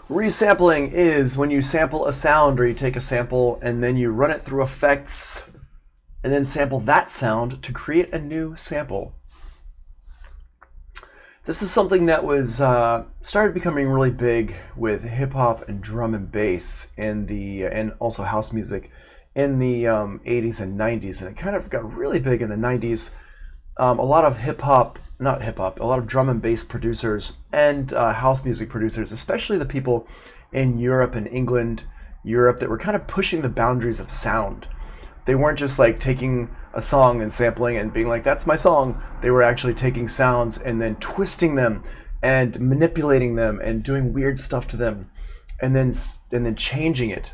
Resampling is when you sample a sound or you take a sample and then you run it through effects and then sample that sound to create a new sample. This is something that was started becoming really big with hip hop and drum and bass in the and also house music in the 80s and 90s, and it kind of got really big in the 90s. A lot of a lot of drum and bass producers and house music producers, especially the people in Europe and England, Europe, that were kind of pushing the boundaries of sound. They weren't just like taking a song and sampling and being like, that's my song. They were actually taking sounds and then twisting them and manipulating them and doing weird stuff to them and then changing it.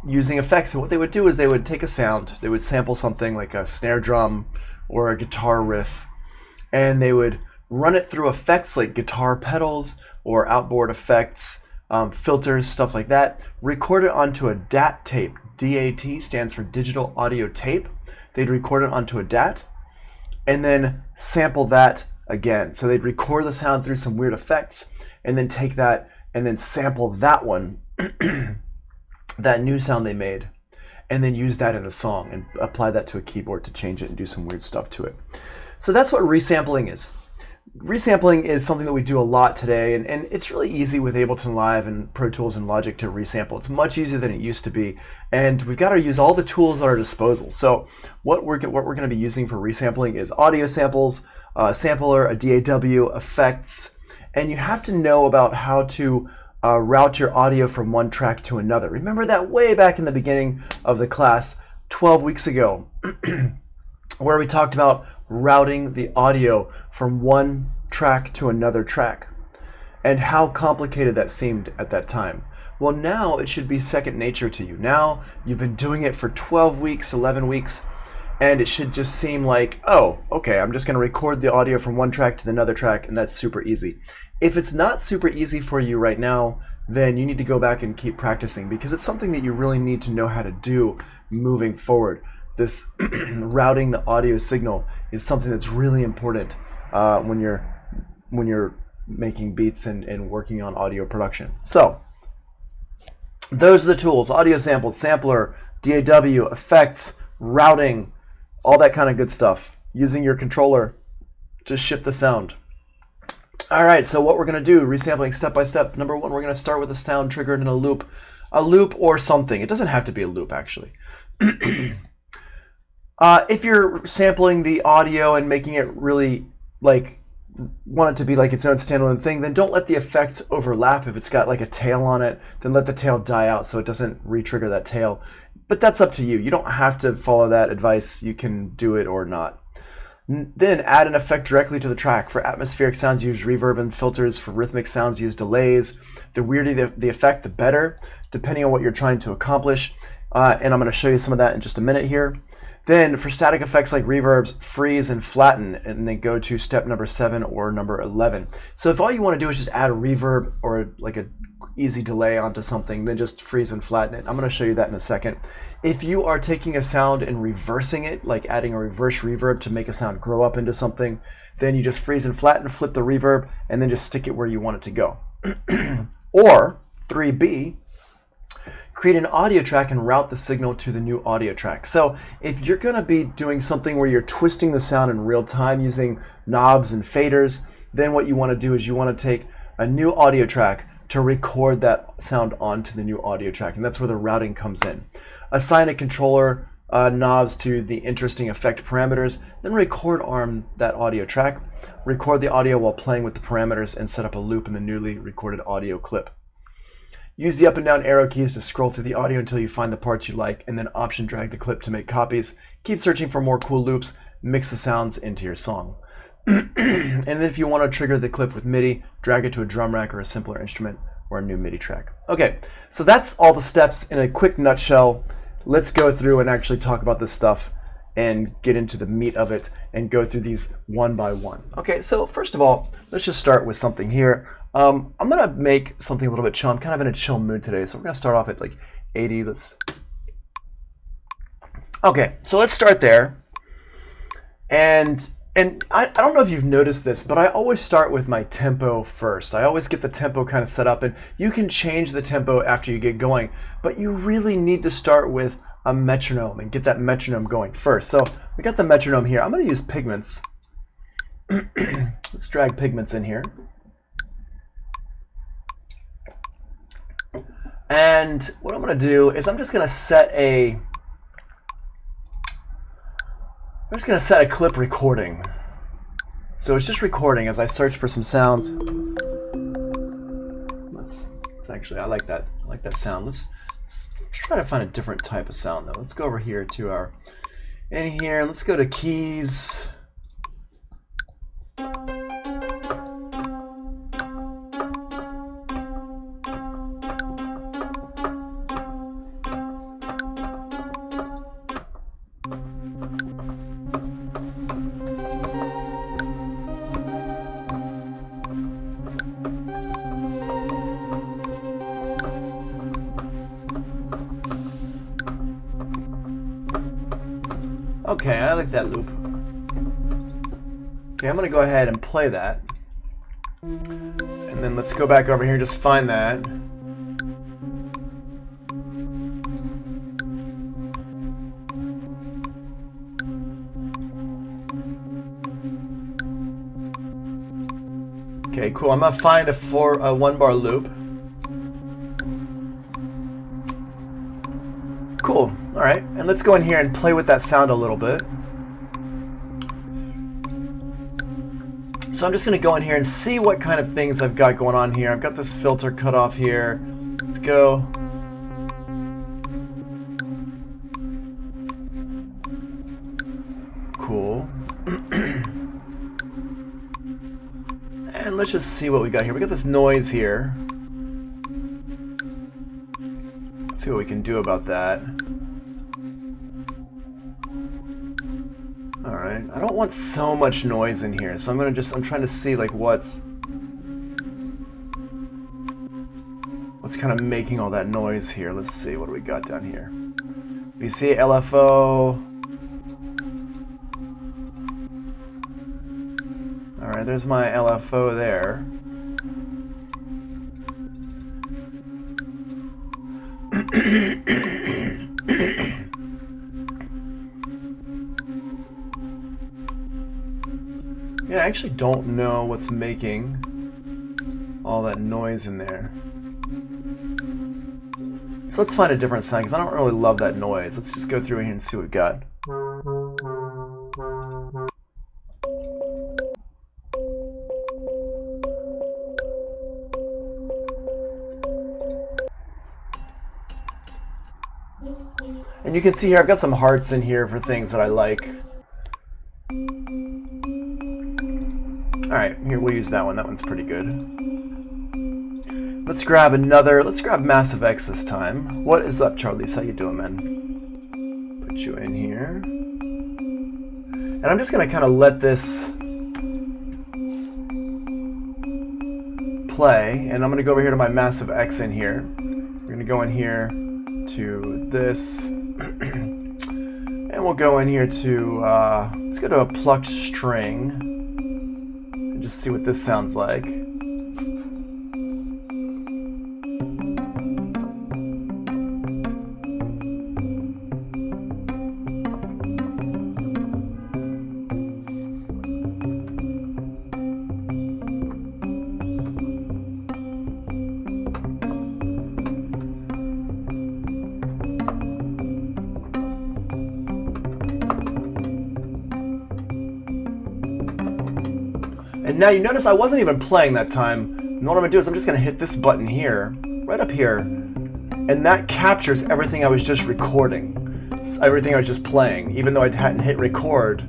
Using effects. So what they would do is they would take a sound, they would sample something like a snare drum or a guitar riff, and they would run it through effects like guitar pedals or outboard effects, filters, stuff like that, record it onto a DAT tape. DAT stands for digital audio tape. They'd record it onto a DAT and then sample that again. So they'd record the sound through some weird effects and then take that and then sample that one that new sound they made, and then use that in the song and apply that to a keyboard to change it and do some weird stuff to it. So that's what resampling is. Resampling is something that we do a lot today, and it's really easy with Ableton Live and Pro Tools and Logic to resample. It's much easier than it used to be, and we've got to use all the tools at our disposal. So what we're going to be using for resampling is audio samples, a sampler, a DAW, effects, and you have to know about how to route your audio from one track to another. Remember that way back in the beginning of the class 12 weeks ago where we talked about routing the audio from one track to another track and how complicated that seemed at that time. Well, now it should be second nature to you. Now you've been doing it for 12 weeks, 11 weeks, and it should just seem like, oh, okay, I'm just going to record the audio from one track to another track, and that's super easy. If it's not super easy for you right now, then you need to go back and keep practicing, because it's something that you really need to know how to do moving forward. This routing the audio signal is something that's really important when you're making beats and working on audio production. So those are the tools: audio samples, sampler, DAW, effects, routing, all that kind of good stuff, using your controller to shift the sound. All right, so what we're going to do, resampling step by step. Number one, we're going to start with a sound triggered in a loop or something. It doesn't have to be a loop, actually. If you're sampling the audio and making it really want it to be like its own standalone thing, then don't let the effect overlap. If it's got like a tail on it, then let the tail die out so it doesn't re-trigger that tail. But that's up to you. You don't have to follow that advice. You can do it or not. Then add an effect directly to the track. For atmospheric sounds, use reverb and filters. For rhythmic sounds, use delays. The weirder the effect, the better, depending on what you're trying to accomplish. And I'm going to show you some of that in just a minute here. Then for static effects like reverbs, freeze and flatten, and then go to step number 7 or number 11. So if all you want to do is just add a reverb or like a easy delay onto something, then just freeze and flatten it. I'm going to show you that in a second. If you are taking a sound and reversing it, like adding a reverse reverb to make a sound grow up into something, then you just freeze and flatten, flip the reverb, and then just stick it where you want it to go. Or 3B, create an audio track and route the signal to the new audio track. So if you're going to be doing something where you're twisting the sound in real time using knobs and faders, then what you want to do is you want to take a new audio track to record that sound onto the new audio track, and that's where the routing comes in. Assign a controller knobs to the interesting effect parameters, then record arm that audio track. Record the audio while playing with the parameters and set up a loop in the newly recorded audio clip. Use the up and down arrow keys to scroll through the audio until you find the parts you like, and then option drag the clip to make copies. Keep searching for more cool loops, mix the sounds into your song. And then if you want to trigger the clip with MIDI, drag it to a drum rack or a simpler instrument or a new MIDI track. Okay, so that's all the steps in a quick nutshell. Let's go through and actually talk about this stuff and get into the meat of it and go through these one by one. Okay, so first of all, let's just start with something here. I'm gonna make something a little bit chill. I'm kind of in a chill mood today, so we're gonna start off at like 80. Okay, so let's start there. And And I don't know if you've noticed this, but I always start with my tempo first. I always get the tempo kind of set up, and you can change the tempo after you get going, but you really need to start with a metronome and get that metronome going first. So we got the metronome here. I'm going to use pigments. Let's drag pigments in here. And what I'm going to do is I'm just going to set a clip recording. So it's just recording as I search for some sounds. Let's actually, I like that sound. Let's try to find a different type of sound though. Let's go over here to our, in here, let's go to keys. Okay, I like that loop. Okay, I'm gonna go ahead and play that. And then let's go back over here and just find that. Okay, cool. I'm gonna find a 1-bar loop. Cool. All right, and let's go in here and play with that sound a little bit. So I'm just going to go in here and see what kind of things I've got going on here. I've got this filter cut off here. Let's go. Cool. And let's just see what we got here. We got this noise here. Let's see what we can do about that. All right, I don't want so much noise in here, so I'm trying to see like what's kind of making all that noise here. Let's see, what do we got down here? VCA LFO. All right, there's my LFO there. Yeah, I actually don't know what's making all that noise in there. So let's find a different sound, because I don't really love that noise. Let's just go through here and see what we got. And you can see here, I've got some hearts in here for things that I like. Alright, here, we'll use that one. That one's pretty good. Let's grab Massive X this time. What is up, Charlize? How you doing, man? Put you in here. And I'm just going to kind of let this play. And I'm going to go over here to my Massive X in here. We're going to go in here to this. And we'll go in here to, let's go to a plucked string. Just see what this sounds like. And now you notice I wasn't even playing that time. And what I'm gonna do is I'm just gonna hit this button here, right up here, and that captures everything I was just recording. It's everything I was just playing, even though I hadn't hit record.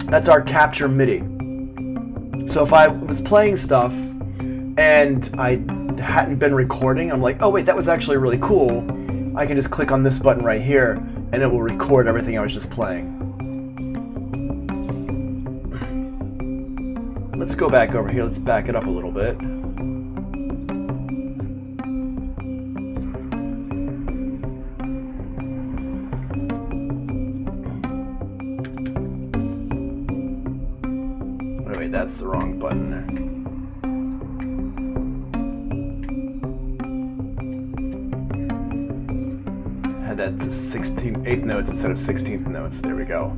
That's our capture MIDI. So if I was playing stuff and I hadn't been recording, I'm like, oh wait, that was actually really cool. I can just click on this button right here and it will record everything I was just playing. Let's go back over here. Let's back it up a little bit. that's the wrong button there. Had that to 8th notes instead of 16th notes. There we go.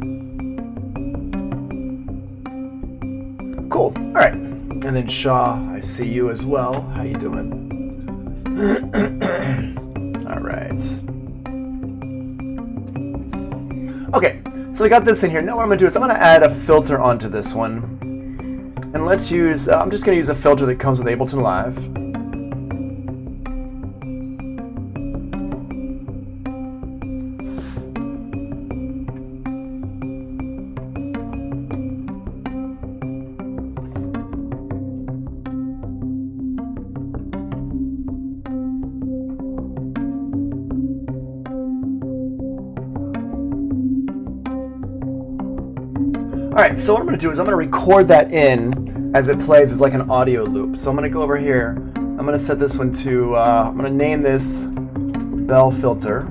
Cool. All right. And then Shaw, I see you as well. How you doing? All right. Okay. So we got this in here. Now what I'm going to do is I'm going to add a filter onto this one. And let's use, I'm just going to use a filter that comes with Ableton Live. Alright, so what I'm going to do is I'm going to record that in as it plays as like an audio loop. So I'm going to go over here, I'm going to set this one to, I'm going to name this Bell Filter.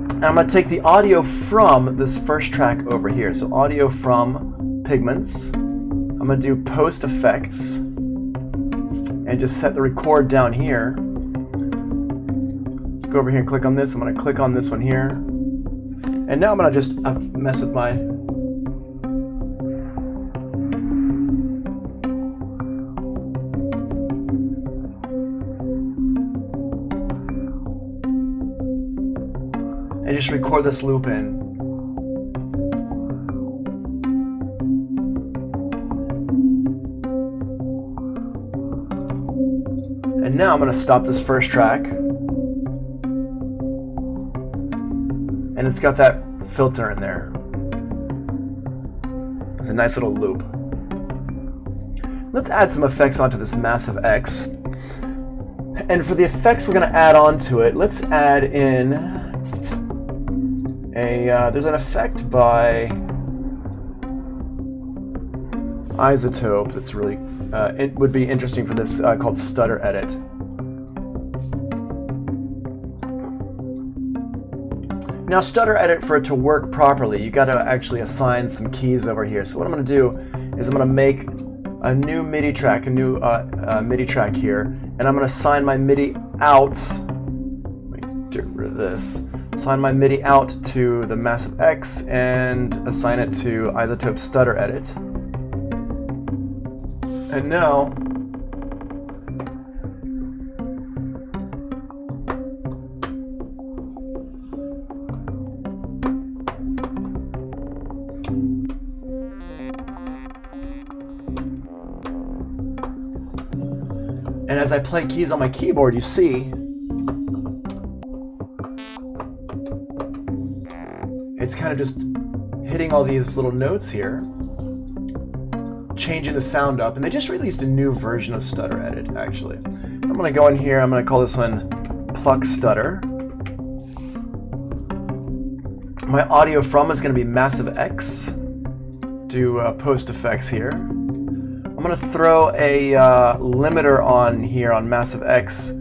And I'm going to take the audio from this first track over here. So audio from Pigments. I'm going to do Post Effects and just set the record down here. Go over here and click on this. I'm going to click on this one here. And now I'm going to just mess with my... and just record this loop in. And now I'm going to stop this first track. And it's got that filter in there. It's a nice little loop. Let's add some effects onto this Massive X. And for the effects we're going to add onto it, let's add in a, there's an effect by Isotope that's really, it would be interesting for this called Stutter Edit. Now, Stutter Edit, for it to work properly, you got to actually assign some keys over here. So what I'm going to do is I'm going to make a new MIDI track, MIDI track here, and I'm going to assign my MIDI out. Let me get rid of this. Assign my MIDI out to the Massive X and assign it to Isotope Stutter Edit. And now, and as I play keys on my keyboard, you see it's kind of just hitting all these little notes here, changing the sound up, and they just released a new version of Stutter Edit, actually. I'm going to go in here, I'm going to call this one Pluck Stutter. My audio from is going to be Massive X. Do post effects here. I'm going to throw a limiter on here on Massive X,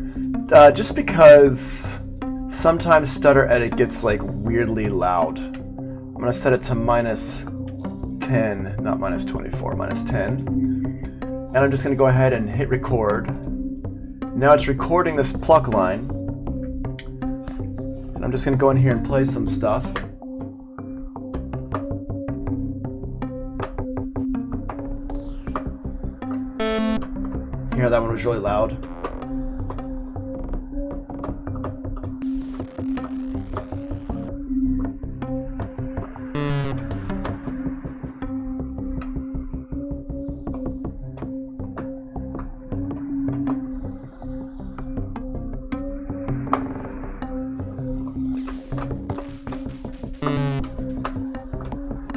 just because sometimes Stutter Edit gets like weirdly loud. I'm going to set it to -10, not -24, -10. And I'm just going to go ahead and hit record. Now it's recording this pluck line. And I'm just going to go in here and play some stuff. Here, that one was really loud.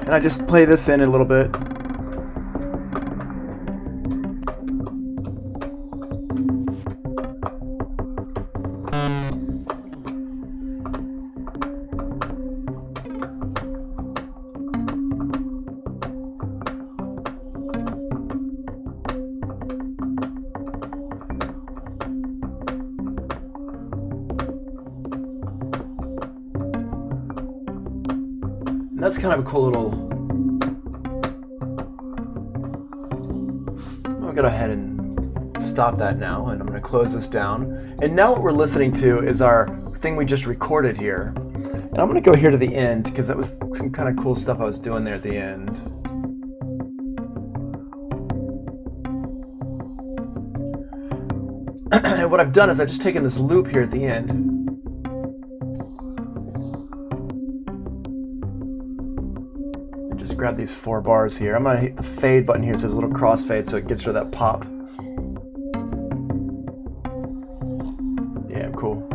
And I just play this in a little bit. That's kind of a cool little going to go ahead and stop that now, and I'm going to close this down. And now what we're listening to is our thing we just recorded here. And I'm going to go here to the end because that was some kind of cool stuff I was doing there at the end. And what I've done is I've just taken this loop here at the end. And just grab these 4 bars here. I'm going to hit the fade button here. It says a little crossfade so it gets rid of that pop. Yeah, cool.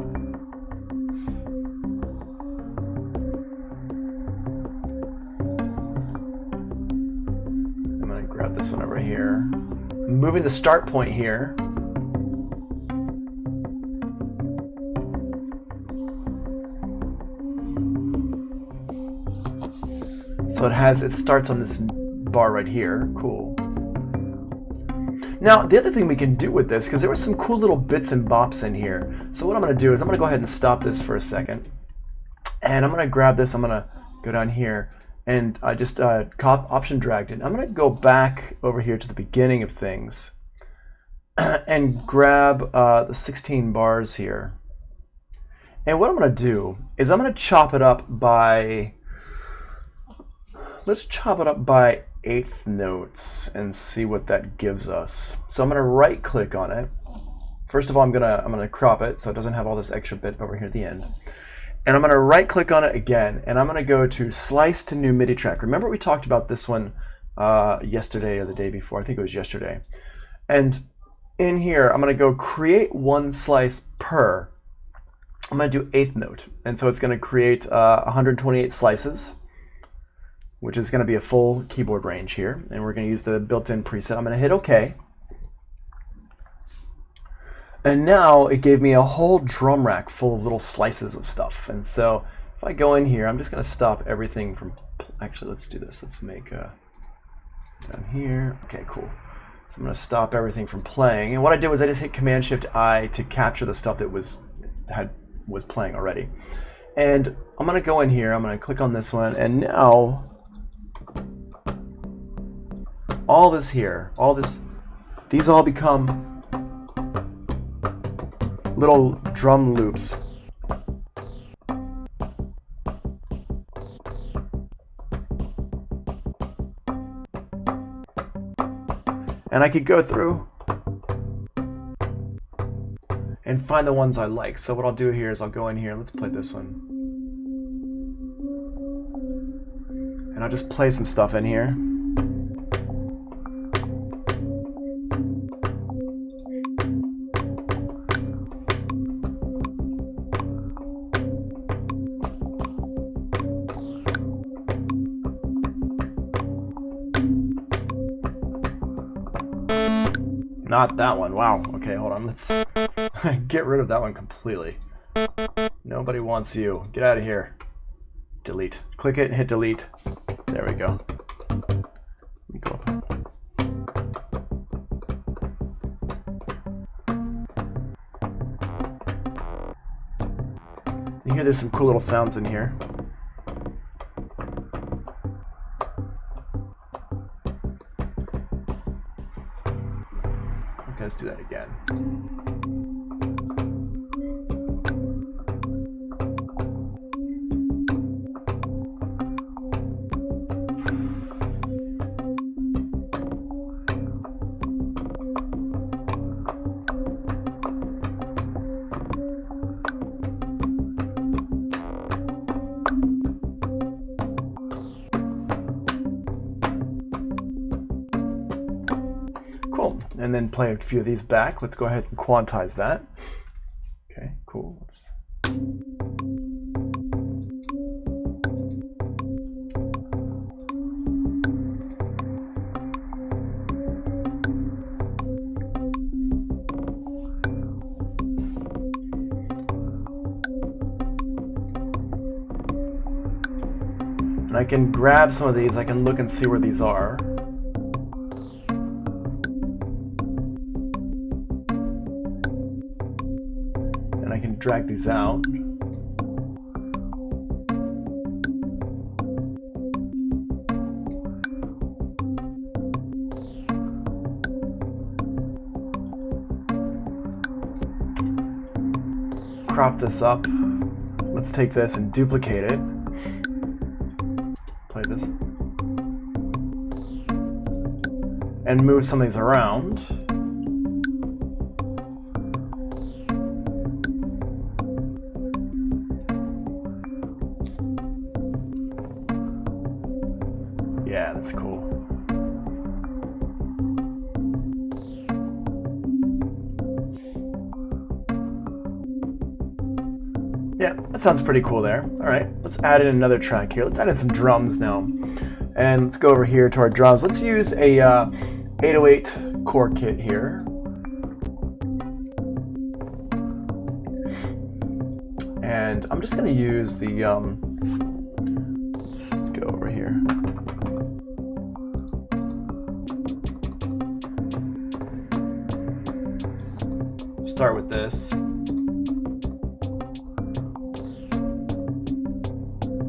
I'm going to grab this one over here. Moving the start point here. So it starts on this bar right here. Cool. Now, the other thing we can do with this, because there were some cool little bits and bops in here. So what I'm going to do is I'm going to go ahead and stop this for a second. And I'm going to grab this. I'm going to go down here. And I just option dragged it. I'm going to go back over here to the beginning of things. And grab the 16 bars here. And what I'm going to do is I'm going to chop it up by... Let's chop it up by 1/8 notes and see what that gives us. So I'm going to right click on it. First of all, I'm going to crop it so it doesn't have all this extra bit over here at the end. And I'm going to right click on it again, and I'm going to go to slice to new MIDI track. Remember we talked about this one yesterday or the day before. I think it was yesterday. And in here, I'm going to go create 1 slice per. I'm going to do 1/8 note. And so it's going to create 128 slices, which is going to be a full keyboard range here. And we're going to use the built-in preset. I'm going to hit OK. And now it gave me a whole drum rack full of little slices of stuff. And so if I go in here, I'm just going to stop everything from... Actually, let's do this. Let's make down here. OK, cool. So I'm going to stop everything from playing. And what I did was I just hit Command-Shift-I to capture the stuff that was playing already. And I'm going to go in here. I'm going to click on this one. And now... all this here, these all become little drum loops. And I could go through and find the ones I like. So what I'll do here is I'll go in here, let's play this one. And I'll just play some stuff in here. Not that one. Wow. Okay, hold on. Let's get rid of that one completely. Nobody wants you. Get out of here. Delete. Click it and hit delete. There we go. Let me go up. You hear there's some cool little sounds in here. Okay, let's do that again. Cool. And then play a few of these back. Let's go ahead and quantize that. Okay, cool. Let's... And I can grab some of these. I can look and see where these are. And I can drag these out. crop this up. Let's take this and duplicate it. Play this. And move some of these around. Yeah, that's cool. Yeah, that sounds pretty cool there. All right, let's add in another track here. Let's add in some drums now. And let's go over here to our drums. Let's use a 808 core kit here. And I'm just gonna use the, let's go over here. Start with this.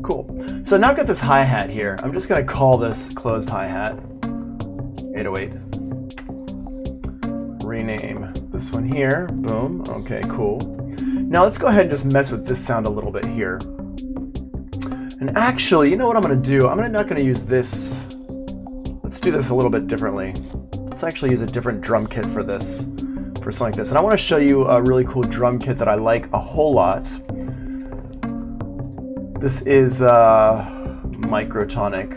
Cool. So now I've got this hi-hat here. I'm just going to call this closed hi-hat 808. Rename this one here. Boom. Okay, cool. Now let's go ahead and just mess with this sound a little bit here. And actually, you know what I'm going to do? I'm not going to use this. Let's do this a little bit differently. Let's actually use a different drum kit for this. For something like this. And I want to show you a really cool drum kit that I like a whole lot. This is Microtonic.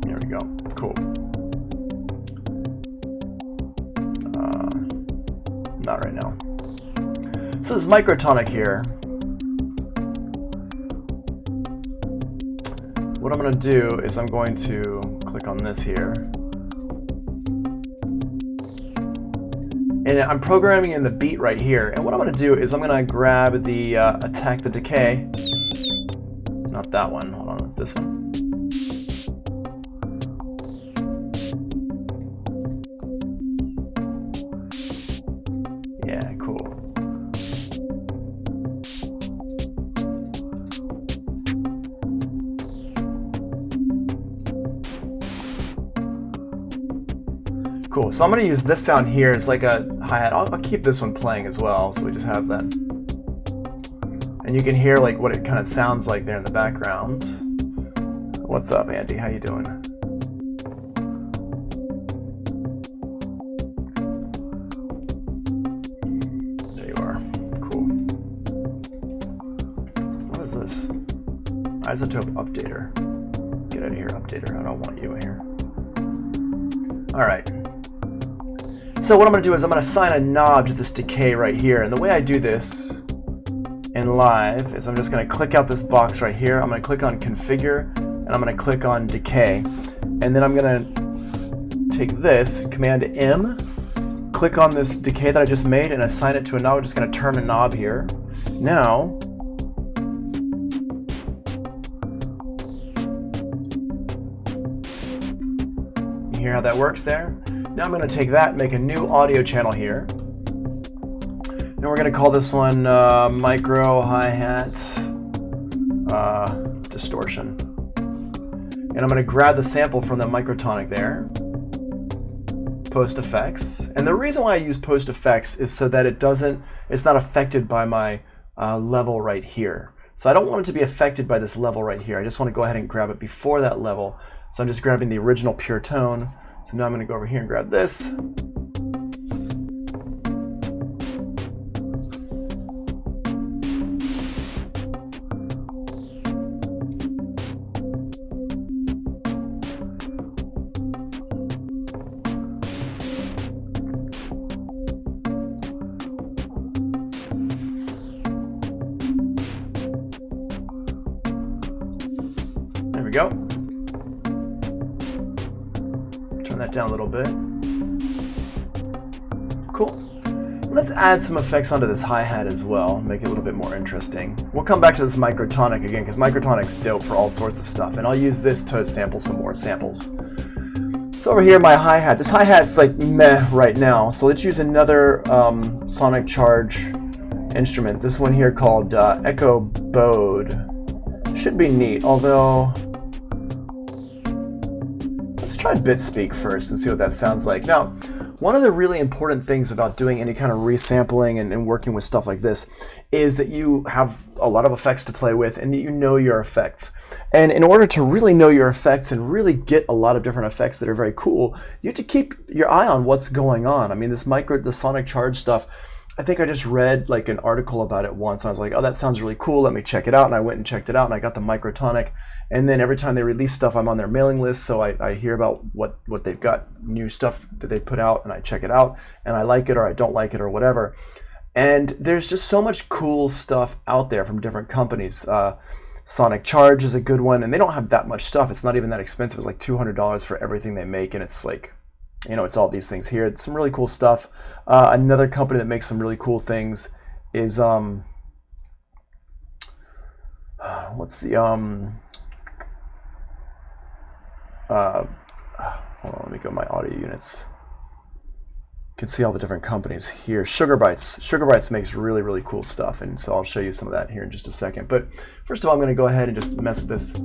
There we go. Cool. Not right now. So this is Microtonic here. What I'm going to do is I'm going to click on this here. And I'm programming in the beat right here. And what I'm going to do is I'm going to grab the attack the decay. Not that one. Hold on, it's this one. Yeah, cool. Cool, so I'm going to use this sound here. It's like a hi-hat. I'll keep this one playing as well, so we just have that. And you can hear like what it kind of sounds like there in the background. What's up, Andy? How you doing? There you are. Cool. What is this? Isotope updater. Get out of here, updater. I don't want you here. All right. So what I'm going to do is I'm going to assign a knob to this decay right here. And the way I do this in live is I'm just going to click out this box right here. I'm going to click on configure and I'm going to click on decay. And then I'm going to take this, Command M, click on this decay that I just made and assign it to a knob. I'm just going to turn a knob here. Now, you hear how that works there? Now I'm going to take that and make a new audio channel here. And we're going to call this one micro hi-hat distortion. And I'm going to grab the sample from the Microtonic there. Post effects. And the reason why I use post effects is so that it's not affected by my level right here. So I don't want it to be affected by this level right here. I just want to go ahead and grab it before that level. So I'm just grabbing the original pure tone. So now I'm going to go over here and grab this. There we go. Turn that down a little bit. Cool. Let's add some effects onto this hi-hat as well, make it a little bit more interesting. We'll come back to this Microtonic again, because Microtonic's dope for all sorts of stuff, and I'll use this to sample some more samples. So over here, my hi-hat. This hi-hat's like meh right now, so let's use another sonic charge instrument. This one here called Echo Bode. Should be neat, although... Let's try BitSpeak first and see what that sounds like. Now, one of the really important things about doing any kind of resampling and working with stuff like this is that you have a lot of effects to play with and you know your effects. And in order to really know your effects and really get a lot of different effects that are very cool, you have to keep your eye on what's going on. I mean, the sonic charge stuff, I think I just read like an article about it once. And I was like, oh, that sounds really cool. Let me check it out. And I went and checked it out and I got the microtonic. And then every time they release stuff, I'm on their mailing list. So I hear about what they've got, new stuff that they put out, and I check it out and I like it or I don't like it or whatever. And there's just so much cool stuff out there from different companies. Sonic Charge is a good one, and they don't have that much stuff. It's not even that expensive. It's like $200 for everything they make, and it's like, you know, it's all these things here. It's some really cool stuff. Another company that makes some really cool things is what's the hold on, let me go to my audio units. You can see all the different companies here. Sugar Bytes makes really, really cool stuff, and so I'll show you some of that here in just a second. But first of all, I'm going to go ahead and just mess with this.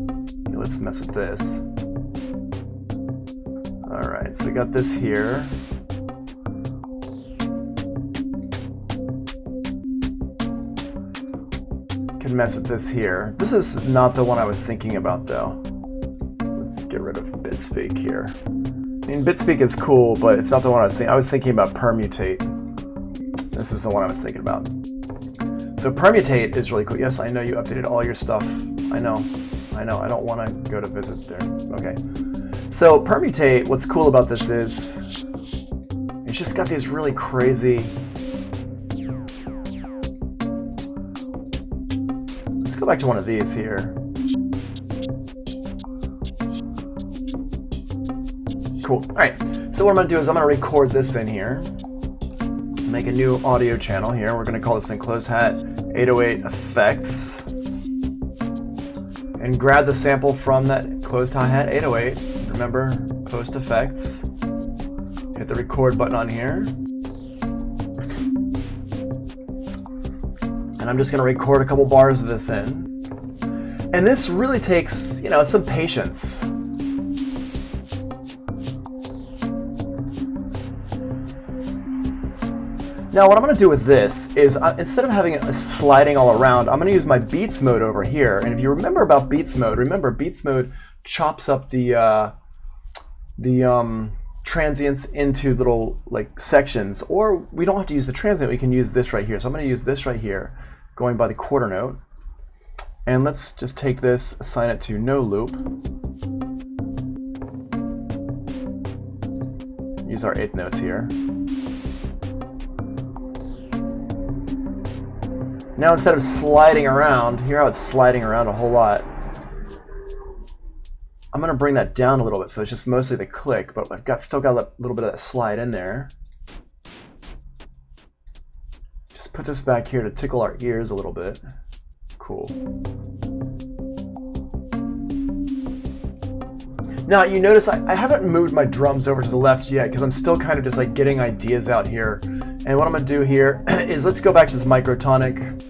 Let's mess with this. All right, so we got this here. Can mess with this here. This is not the one I was thinking about, though. Let's get rid of BitSpeak here. I mean, BitSpeak is cool, but it's not the one I was thinking. I was thinking about Permutate. This is the one I was thinking about. So Permutate is really cool. Yes, I know you updated all your stuff. I know. I don't want to go to visit there. Okay. So Permutate, what's cool about this is it's just got these really crazy. Let's go back to one of these here. Cool. All right. So what I'm going to do is I'm going to record this in here. Make a new audio channel here. We're going to call this in Closed Hat 808 Effects. And grab the sample from that Closed Hat 808. Remember, post effects. Hit the record button on here. And I'm just going to record a couple bars of this in. And this really takes, you know, some patience. Now what I'm going to do with this is instead of having it sliding all around, I'm going to use my Beats mode over here. And if you remember about Beats mode, remember Beats mode chops up the transients into little like sections, or we don't have to use the transient, we can use this right here. So I'm going to use this right here, going by the quarter note. And let's just take this, assign it to no loop. Use our eighth notes here. Now instead of sliding around, hear how it's sliding around a whole lot. I'm going to bring that down a little bit so it's just mostly the click, but I've still got a little bit of that slide in there. Just put this back here to tickle our ears a little bit. Cool. Now you notice I haven't moved my drums over to the left yet because I'm still kind of just like getting ideas out here. And what I'm going to do here is let's go back to this microtonic.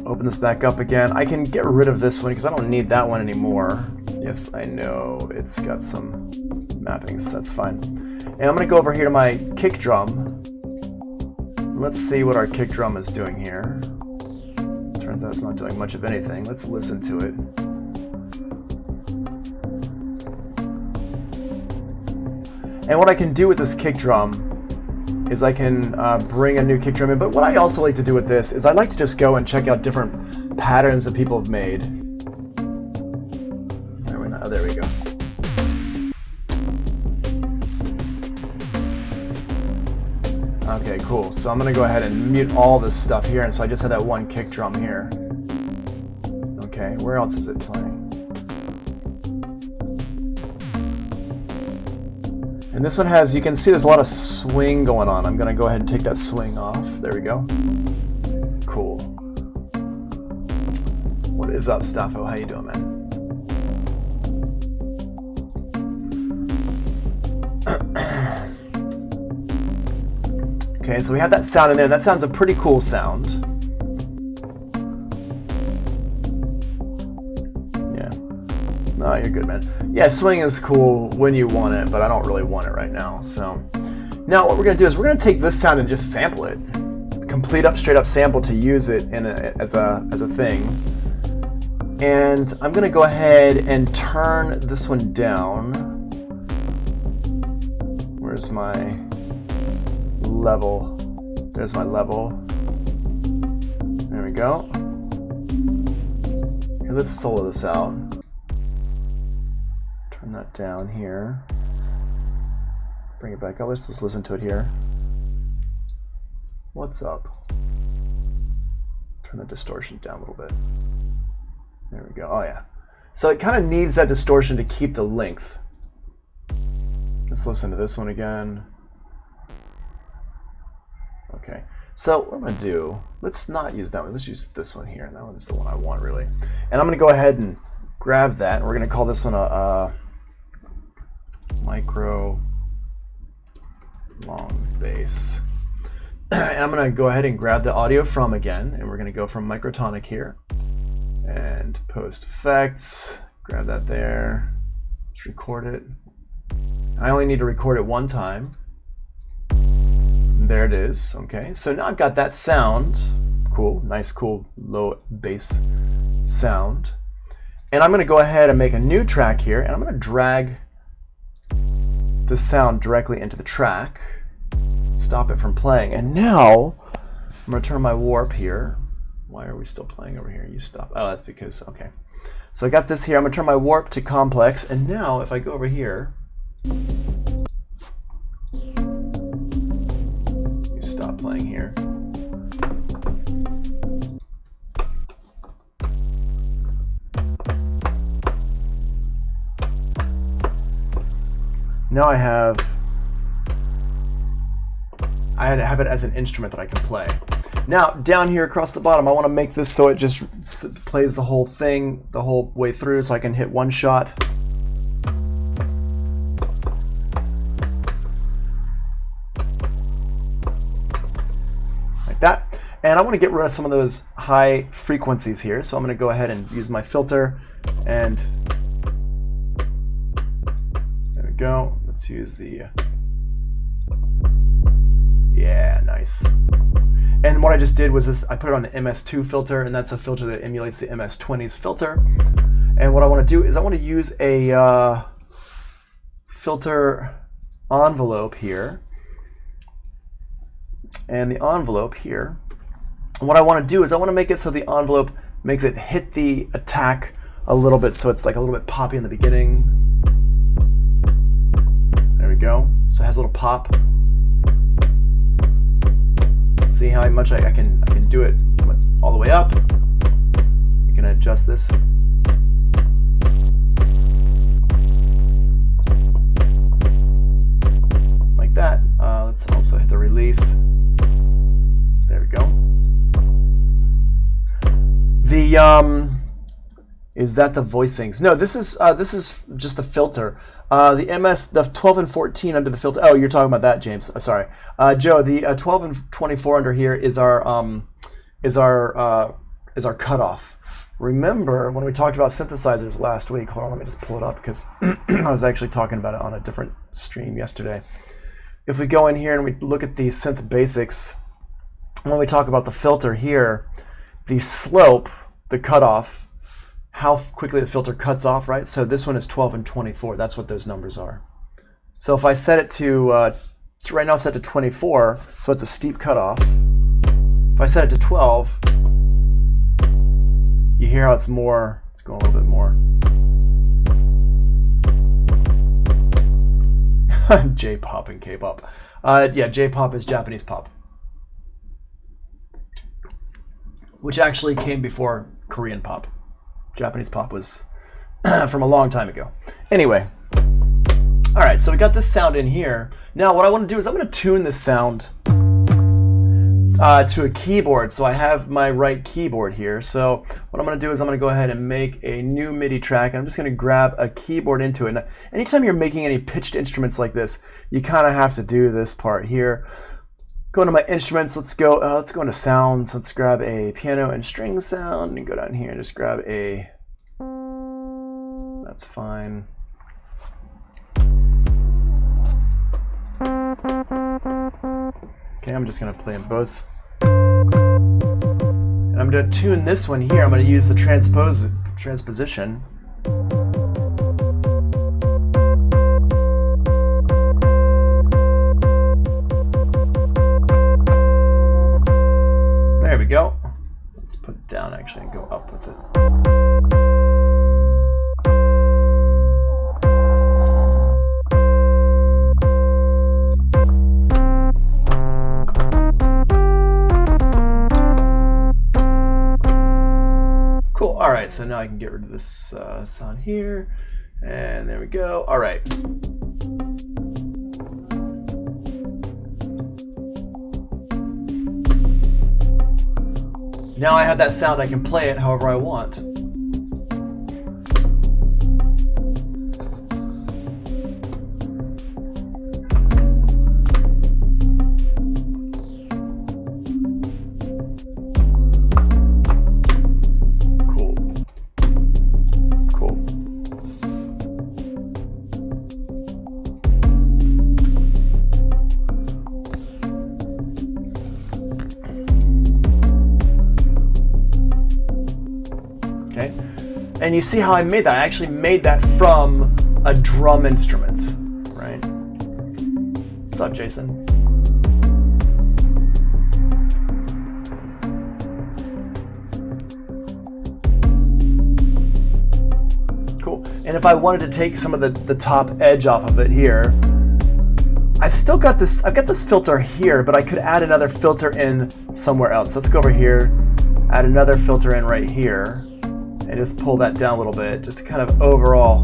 Open this back up again. I can get rid of this one because I don't need that one anymore. Yes, I know it's got some mappings. That's fine. And I'm going to go over here to my kick drum. Let's see what our kick drum is doing here. Turns out it's not doing much of anything. Let's listen to it. And what I can do with this kick drum is I can bring a new kick drum in. But what I also like to do with this is I like to just go and check out different patterns that people have made. Oh, there we go. Okay, cool. So I'm going to go ahead and mute all this stuff here. And so I just had that one kick drum here. Okay, where else is it playing? And this one has, you can see there's a lot of swing going on. I'm going to go ahead and take that swing off. There we go. Cool. What is up, Staffo? How you doing, man? Okay, so we have that sound in there. That sounds a pretty cool sound. Yeah. Oh, you're good, man. Yeah, swing is cool when you want it, but I don't really want it right now. So now what we're gonna do is we're gonna take this sound and just sample it, complete up, straight up sample to use it in as a thing. And I'm gonna go ahead and turn this one down. Where's my level? There's my level. There we go. Here, let's solo this out. Turn that down here. Bring it back up. Let's just listen to it here. What's up? Turn the distortion down a little bit. There we go. Oh yeah. So it kind of needs that distortion to keep the length. Let's listen to this one again. Okay. So what I'm going to do, let's not use that one. Let's use this one here. That one's the one I want, really. And I'm going to go ahead and grab that. And we're going to call this one a micro long bass. And I'm going to go ahead and grab the audio from again. And we're going to go from microtonic here. And post effects. Grab that there. Let's record it. I only need to record it one time. There it is. Okay, so now I've got that sound. Cool, nice, cool, low bass sound. And I'm going to go ahead and make a new track here, and I'm going to drag the sound directly into the track. Stop it from playing. And now I'm going to turn my warp here. Why are we still playing over here? You stop. Oh, that's because, okay. So I got this here. I'm going to turn my warp to complex. And now if I go over here, stop playing here. Now I have it as an instrument that I can play. Now down here across the bottom, I want to make this so it just plays the whole thing the whole way through, so I can hit one shot. That. And I want to get rid of some of those high frequencies here, so I'm going to go ahead and use my filter, and there we go. Let's use the yeah, nice. And what I just did was this, I put it on the MS2 filter, and that's a filter that emulates the MS20's filter. And what I want to do is I want to use a filter envelope here. And the envelope here, what I want to do is I want to make it so the envelope makes it hit the attack a little bit, so it's like a little bit poppy in the beginning. There we go. So it has a little pop. See how much I can do it all the way up. I can adjust this. Like that. Let's also hit the release. There we go. The is that the voicings? No, this is just the filter. The 12 and 14 under the filter. Oh, you're talking about that, James. Sorry, Joe. The 12 and 24 under here is our cutoff. Remember when we talked about synthesizers last week? Hold on, let me just pull it up because I was actually talking about it on a different stream yesterday. If we go in here and we look at the synth basics, when we talk about the filter here, the slope, the cutoff, how quickly the filter cuts off, right? So this one is 12 and 24. That's what those numbers are. So if I set it to, right now set to 24, so it's a steep cutoff. If I set it to 12, you hear how it's more, it's going a little bit more. J-pop and K-pop. Yeah, J-pop is Japanese pop, which actually came before Korean pop. Japanese pop was from a long time ago. Anyway, all right, so we got this sound in here. Now what I want to do is I'm going to tune this sound to a keyboard. So I have my right keyboard here. So what I'm going to do is I'm going to go ahead and make a new MIDI track, and I'm just going to grab a keyboard into it. Now, anytime you're making any pitched instruments like this, you kind of have to do this part here. Go into my instruments. Let's go into sounds. Let's grab a piano and string sound, and go down here and just grab a That's fine. Okay, I'm just gonna play them both. And I'm gonna tune this one here. I'm gonna use the transposition. There we go. Let's put it down actually and go up with it. Cool. All right, so now I can get rid of this sound here, and there we go. All right. Now I have that sound, I can play it however I want. And you see how I made that? I actually made that from a drum instrument, right? What's up, Jason? Cool. And if I wanted to take some of the top edge off of it here, I've still got this, I've got this filter here, but I could add another filter in somewhere else. Let's go over here, add another filter in right here. And just pull that down a little bit, just to kind of overall.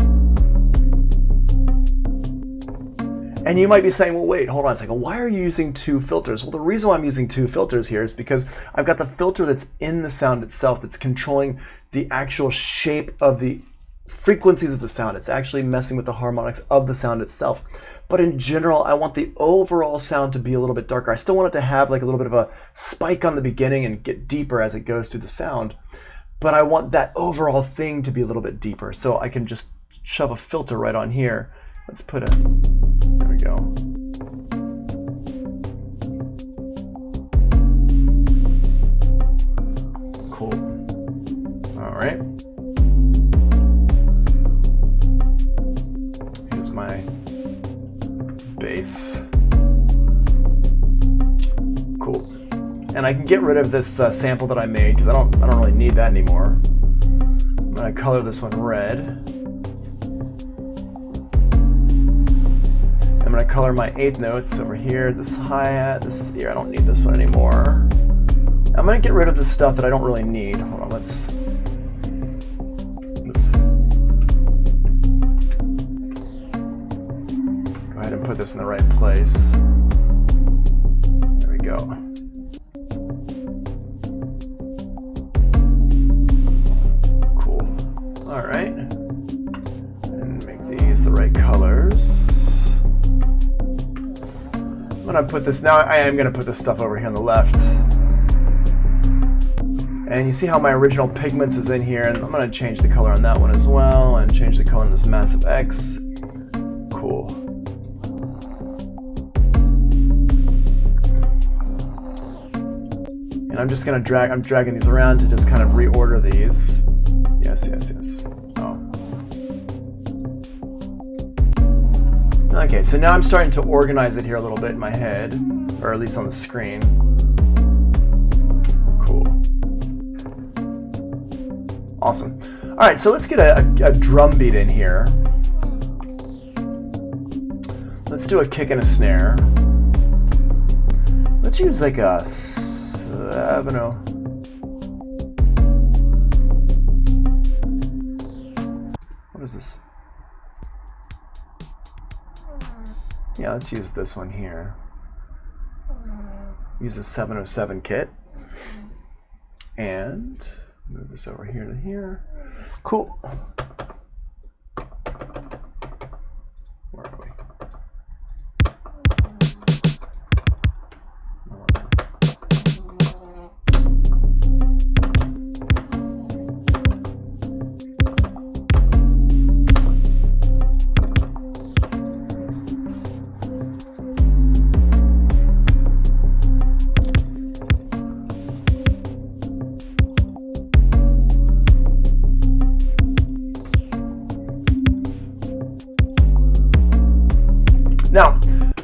And you might be saying, well, wait, hold on a second. Why are you using two filters? Well, the reason why I'm using two filters here is because I've got the filter that's in the sound itself that's controlling the actual shape of the frequencies of the sound. It's actually messing with the harmonics of the sound itself. But in general, I want the overall sound to be a little bit darker. I still want it to have like a little bit of a spike on the beginning and get deeper as it goes through the sound. But I want that overall thing to be a little bit deeper. So I can just shove a filter right on here. Let's put a, there we go. Cool. All right. Here's my bass. Cool. And I can get rid of this sample that I made because I don't really need that anymore. I'm gonna color this one red. I'm gonna color my eighth notes over here. This hi-hat, this here. I don't need this one anymore. I'm gonna get rid of the stuff that I don't really need. Hold on, let's go ahead and put this in the right place. There we go. All right, and make these the right colors. I'm gonna put this, now I am gonna put this stuff over here on the left. And you see how my original pigments is in here, and I'm gonna change the color on that one as well, and change the color on this massive X. Cool. And I'm just gonna I'm dragging these around to just kind of reorder these. Yes. Oh. Okay, so now I'm starting to organize it here a little bit in my head, or at least on the screen. Cool. Awesome. All right, so let's get a drum beat in here. Let's do a kick and a snare. Let's use like a 7/0. What is this? Yeah, let's use this one here. Use a 707 kit. And move this over here to here. Cool. Where are we?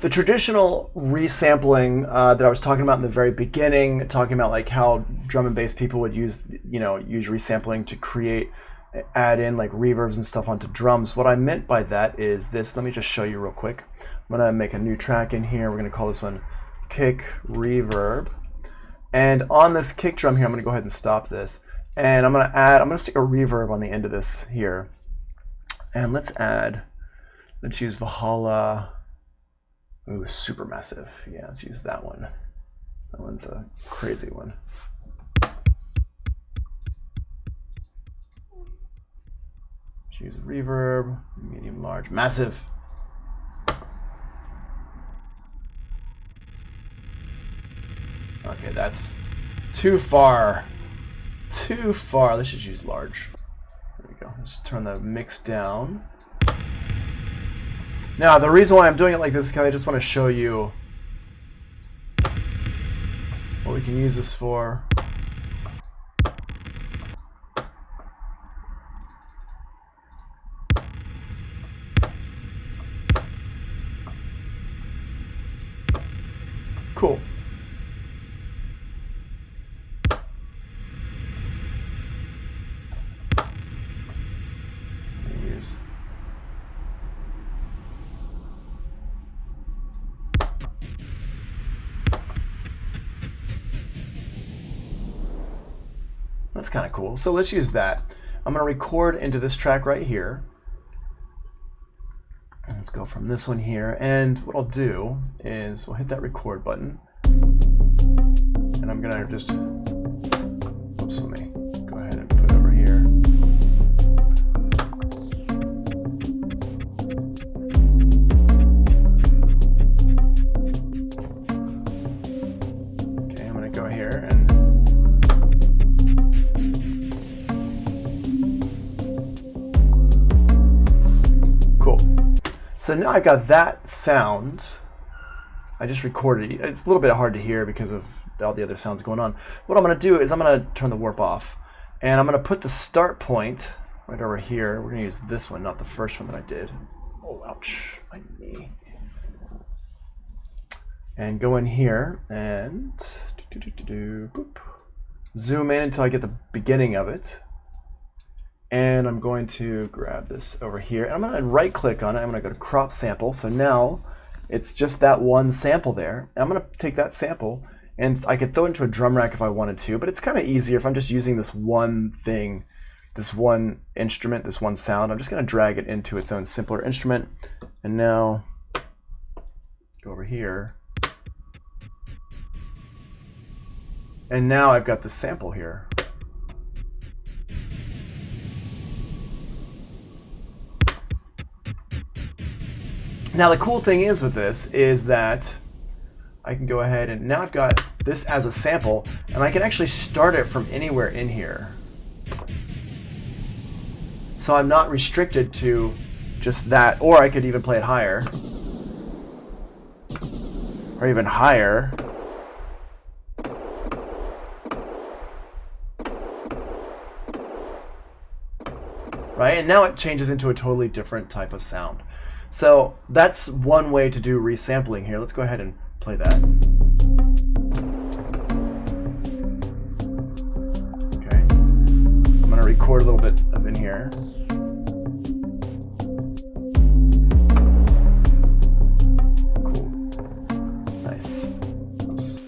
The traditional resampling that I was talking about in the very beginning, talking about like how drum and bass people would use resampling to create, add in like reverbs and stuff onto drums. What I meant by that is this. Let me just show you real quick. I'm gonna make a new track in here. We're gonna call this one Kick Reverb. And on this kick drum here, I'm gonna go ahead and stop this. And I'm gonna stick a reverb on the end of this here. And let's use Valhalla. Ooh, super massive. Yeah, let's use that one. That one's a crazy one. Choose reverb, medium, large, massive. Okay, that's too far. Too far. Let's just use large. There we go. Let's turn the mix down. Now, the reason why I'm doing it like this is because I just want to show you what we can use this for. Cool. That's kind of cool. So let's use that. I'm going to record into this track right here. And let's go from this one here. And what I'll do is we'll hit that record button. And I'm going to just, oops, let me go ahead and put it over here. Okay, I'm going to go here and so now I've got that sound. I just recorded it. It's a little bit hard to hear because of all the other sounds going on. What I'm going to do is I'm going to turn the warp off. And I'm going to put the start point right over here. We're going to use this one, not the first one that I did. Oh, ouch, my knee. And go in here and boop. Zoom in until I get the beginning of it. And I'm going to grab this over here. And I'm going to right click on it. I'm going to go to crop sample. So now it's just that one sample there. And I'm going to take that sample and I could throw it into a drum rack if I wanted to, but it's kind of easier if I'm just using this one thing, this one instrument, this one sound. I'm just going to drag it into its own simpler instrument. And now go over here. And now I've got the sample here. Now the cool thing is with this is that I can go ahead and now I've got this as a sample and I can actually start it from anywhere in here. So I'm not restricted to just that, or I could even play it higher. Or even higher. Right, and now it changes into a totally different type of sound. So that's one way to do resampling here. Let's go ahead and play that. Okay. I'm going to record a little bit of in here. Cool. Nice. Oops.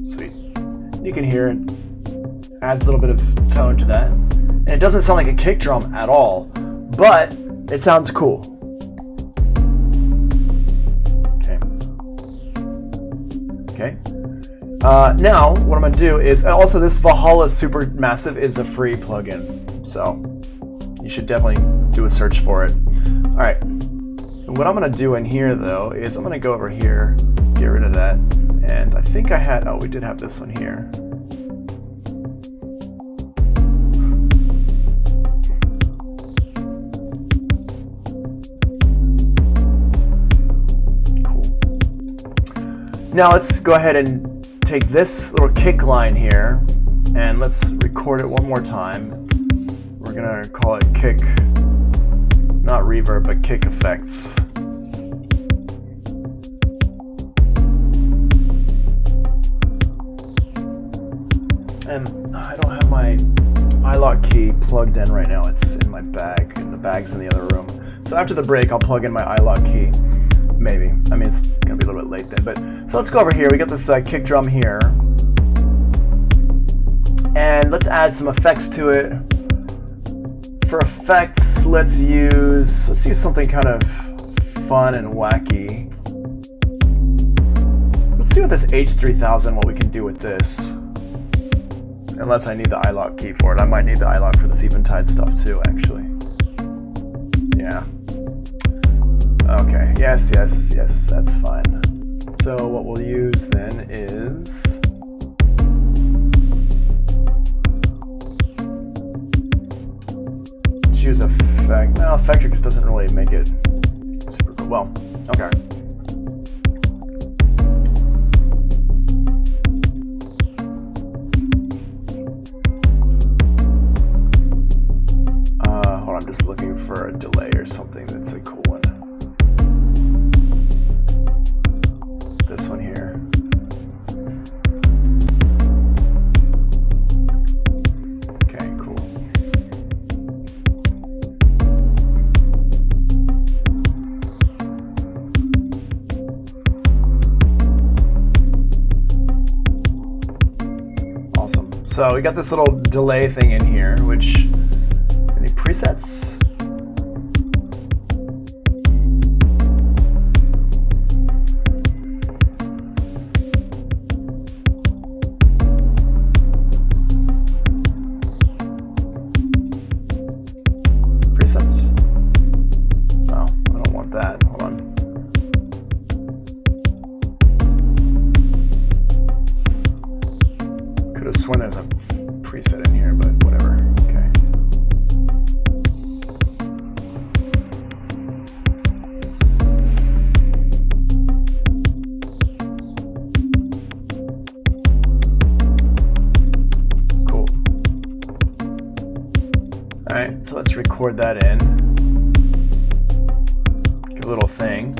Sweet. You can hear it adds a little bit of tone to that. And it doesn't sound like a kick drum at all, but it sounds cool. Okay. Okay. Now, what I'm going to do is, also this Valhalla Supermassive is a free plugin, so you should definitely do a search for it. All right. And what I'm going to do in here, though, is I'm going to go over here, get rid of that, and I think I had, oh, we did have this one here. Now let's go ahead and take this little kick line here and let's record it one more time. We're gonna call it kick not reverb, but kick effects. And I don't have my iLok key plugged in right now. It's in my bag, and the bag's in the other room. So after the break, I'll plug in my iLok key. Maybe. I mean, it's gonna be a little bit late then. But so let's go over here. We got this kick drum here, and let's add some effects to it. For effects, let's use something kind of fun and wacky. Let's see what this H3000, what we can do with this. Unless I need the iLok key for it. I might need the iLok for this Eventide stuff too, actually. Yeah. Okay, yes, that's fine. So what we'll use then is choose effect. No, Effectrix doesn't really make it super cool. Well, okay. Hold on, I'm just looking for a delay or something that's a cool one. This one here. Okay, cool. Awesome. So we got this little delay thing in here, which, any presets? Presets? No, I don't want that. Hold on. Could have sworn there's a preset in here, but whatever. Okay. Cool. All right, so let's record that in. Give a little thing.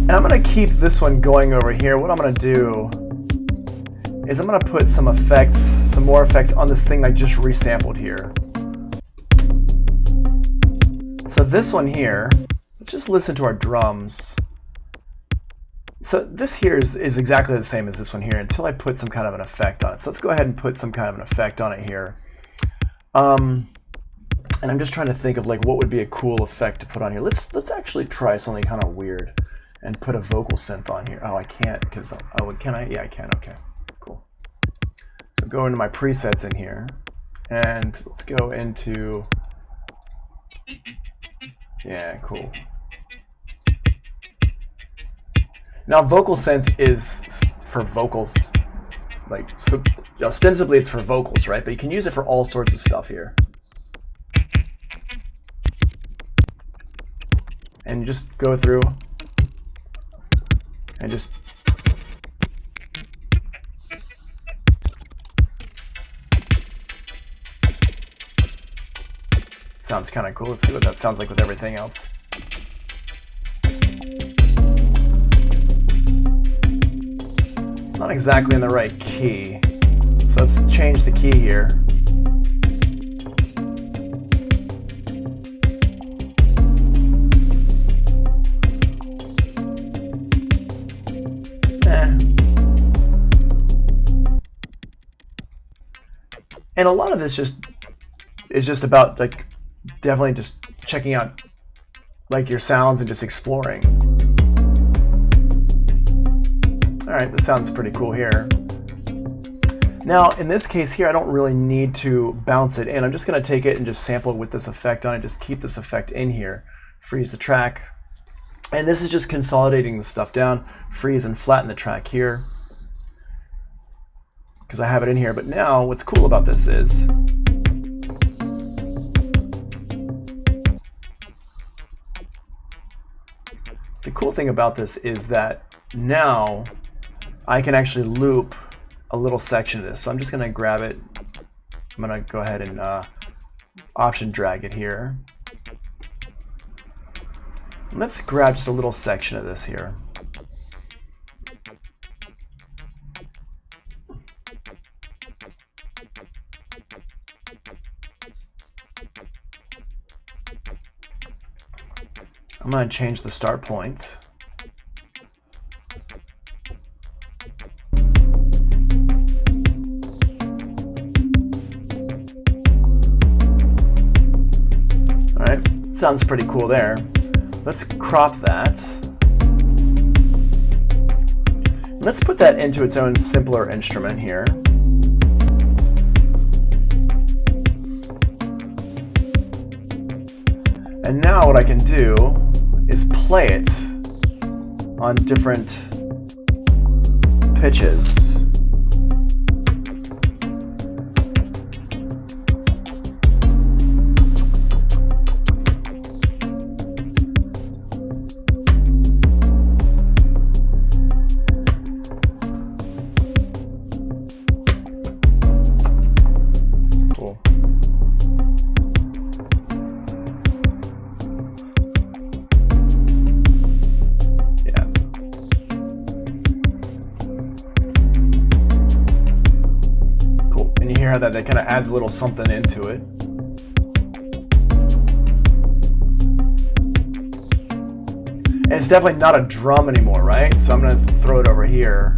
And I'm going to keep this one going over here. What I'm going to do is I'm going to put some effects, some more effects on this thing I just resampled here. So this one here, let's just listen to our drums. So this here is exactly the same as this one here until I put some kind of an effect on it. So let's go ahead and put some kind of an effect on it here. And I'm just trying to think of like what would be a cool effect to put on here. Let's actually try something kind of weird and put a vocal synth on here. Oh, I can't because, oh, can I? Yeah, I can. Okay, cool. So go into my presets in here, and let's go into, yeah, cool. Now, vocal synth is for vocals, like, so ostensibly it's for vocals, right? But you can use it for all sorts of stuff here. And you just go through and just sounds kind of cool. Let's see what that sounds like with everything else. It's not exactly in the right key, so let's change the key here. And a lot of this is just about like definitely just checking out like your sounds and just exploring. All right, this sounds pretty cool here. Now in this case here, I don't really need to bounce it in. I'm just gonna take it and just sample it with this effect on it, just keep this effect in here, freeze the track. And this is just consolidating the stuff down, freeze and flatten the track here. because I have it in here. But now what's cool about this is the cool thing about this is that now I can actually loop a little section of this. So I'm just gonna grab it. I'm gonna go ahead and option drag it here. Let's grab just a little section of this here. I'm going to change the start point. All right, sounds pretty cool there. Let's crop that. Let's put that into its own simpler instrument here. And now what I can do is play it on different pitches. Cool. That kind of adds a little something into it. And it's definitely not a drum anymore, right? So I'm going to throw it over here.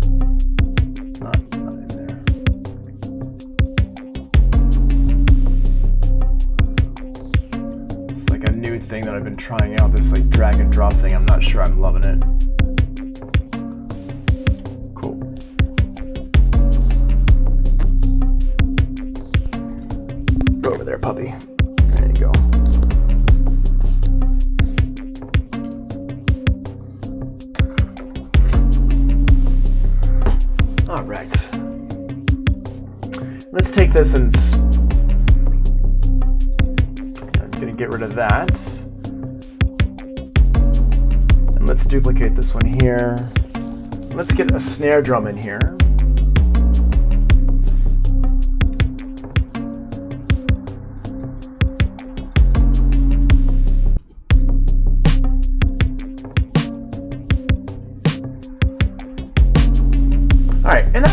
Not in there. It's like a new thing that I've been trying out, this like drag and drop thing. I'm not sure I'm loving it. There, puppy. There you go. All right. Let's take this and I'm going to get rid of that. And let's duplicate this one here. Let's get a snare drum in here.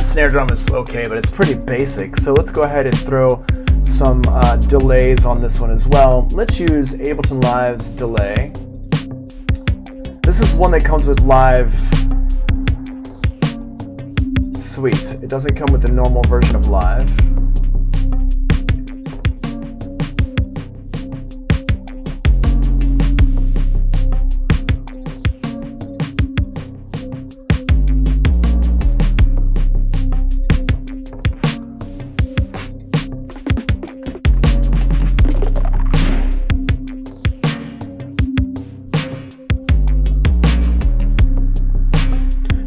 Snare drum is okay, but it's pretty basic. So let's go ahead and throw some delays on this one as well. Let's use Ableton Live's delay. This is one that comes with Live Suite. It doesn't come with the normal version of Live.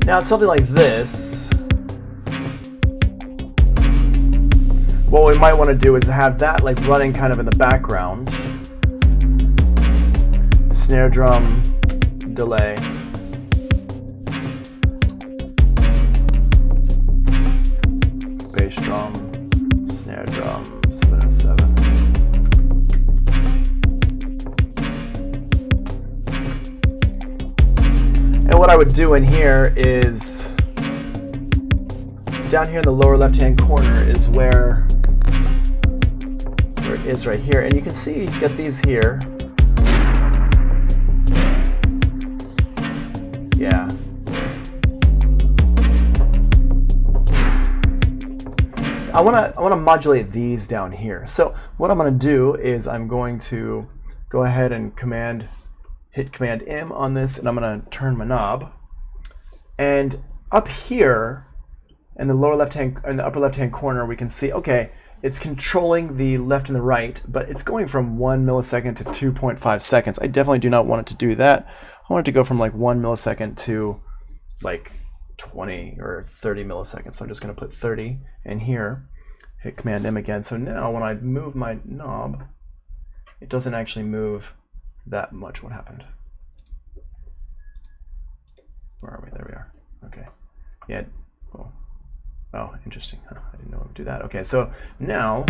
Now something like this, what we might want to do is have that like running kind of in the background. Snare drum, delay. Bass drum, snare drum, 707. And what I would do in here is, down here in the lower left-hand corner is where it is right here. And you can see you get these here. Yeah. I wanna modulate these down here. So what I'm gonna do is I'm going to go ahead and hit Command M on this, and I'm going to turn my knob. And up here in the upper left-hand corner, we can see, okay, it's controlling the left and the right, but it's going from 1 millisecond to 2.5 seconds. I definitely do not want it to do that. I want it to go from like 1 millisecond to like 20 or 30 milliseconds. So I'm just going to put 30 in here, hit Command M again. So now when I move my knob, it doesn't actually move that much. What happened? Where are we? There we are. Okay. Yeah. Oh, interesting. Huh. I didn't know it would do that. Okay, so now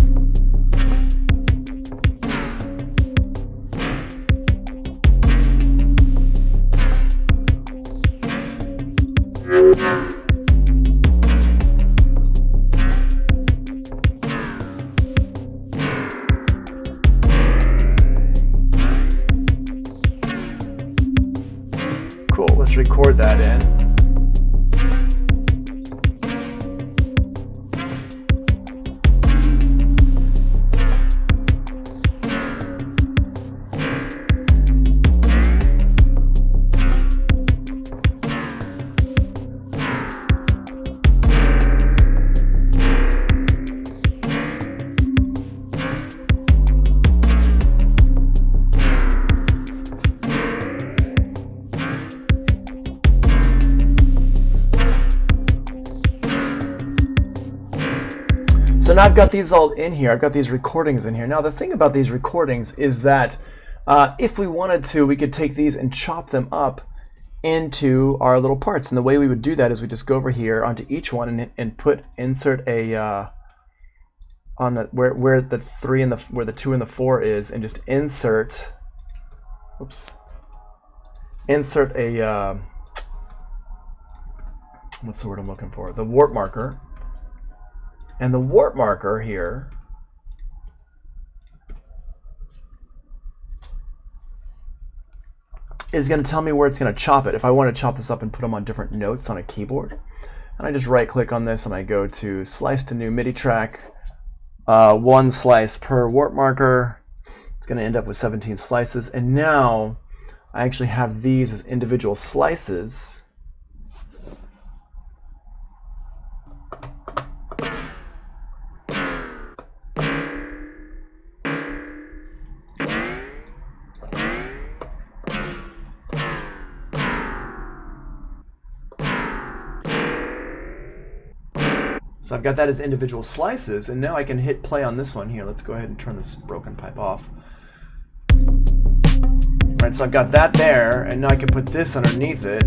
cool. Let's record that in. So now I've got these all in here. I've got these recordings in here. Now the thing about these recordings is that if we wanted to, we could take these and chop them up into our little parts. And the way we would do that is we just go over here onto each one and put insert a on the where the 3 and where the 2 and the 4 is, and just insert. Oops. Insert a what's the word I'm looking for? The warp marker. And the warp marker here is going to tell me where it's going to chop it. If I want to chop this up and put them on different notes on a keyboard, and I just right click on this and I go to slice to new MIDI track, 1 slice per warp marker. It's going to end up with 17 slices. And now I actually have these as individual slices. So I've got that as individual slices, and now I can hit play on this one here. Let's go ahead and turn this broken pipe off. All right, so I've got that there, and now I can put this underneath it.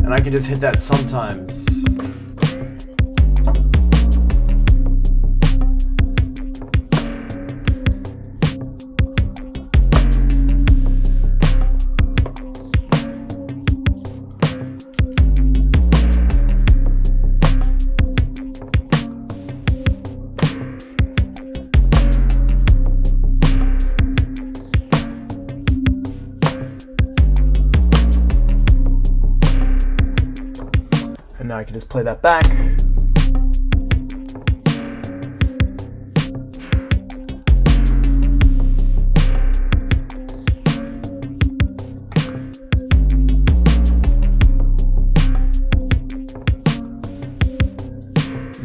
And I can just hit that sometimes. And now I can just play that back.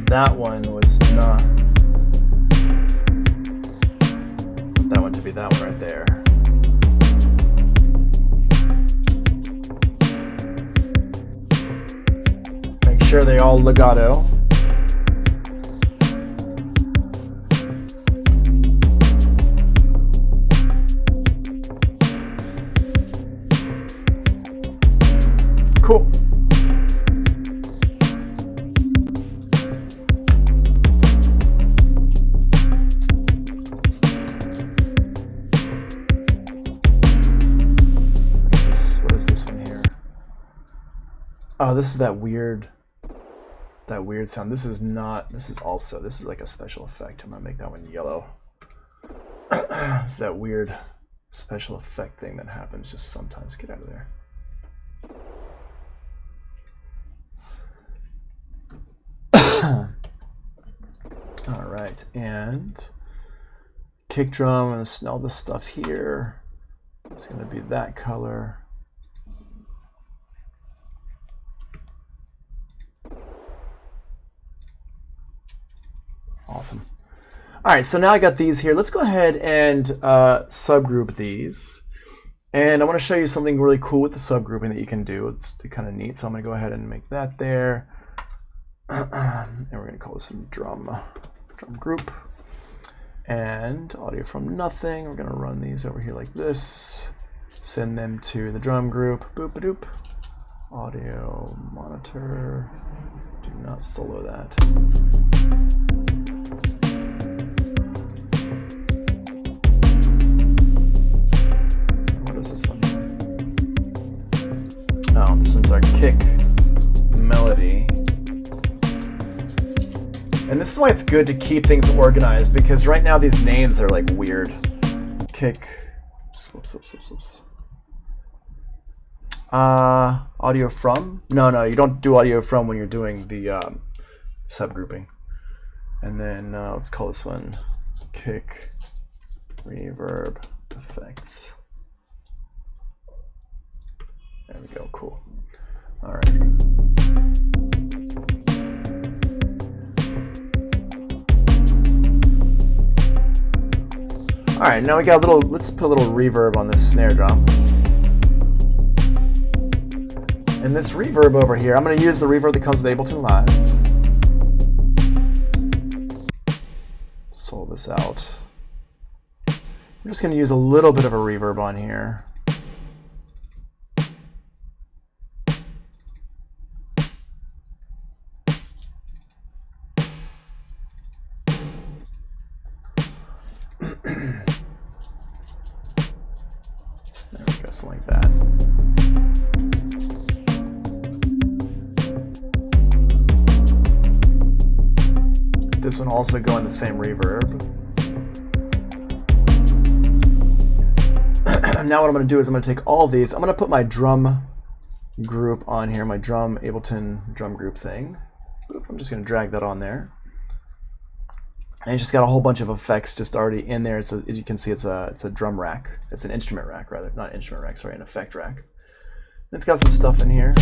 That one was not. That one to be that one right there. Make sure they all legato. Cool. What is this one here? Oh, this is that weird sound. This is like a special effect. I'm gonna make that one yellow. It's that weird special effect thing that happens just sometimes. Get out of there. All right, and kick drum. I'm gonna smell this stuff here. It's gonna be that color. Awesome. All right, so now I got these here. Let's go ahead and subgroup these. And I want to show you something really cool with the subgrouping that you can do. It's kind of neat. So I'm going to go ahead and make that there. And we're going to call this a drum group. And audio from nothing. We're going to run these over here like this. Send them to the drum group. Boop-a-doop. Audio monitor. Do not solo that. What is this one? Oh, this one's our kick melody. And this is why it's good to keep things organized, because right now these names are like weird. Kick. Oops. Audio from? No, you don't do audio from when you're doing the subgrouping. And then let's call this one kick reverb effects. There we go, cool. All right. All right, now we got a little, let's put a little reverb on this snare drum. And this reverb over here, I'm going to use the reverb that comes with Ableton Live. Solo this out. I'm just going to use a little bit of a reverb on here. There we go, something like that. This one also go in the same reverb. Now what I'm going to do is I'm going to take all of these. I'm going to put my drum group on here, my Ableton drum group thing. I'm just going to drag that on there. And it's just got a whole bunch of effects just already in there. As you can see, it's a drum rack. It's an instrument rack, rather. Not instrument rack, sorry, an effect rack. It's got some stuff in here.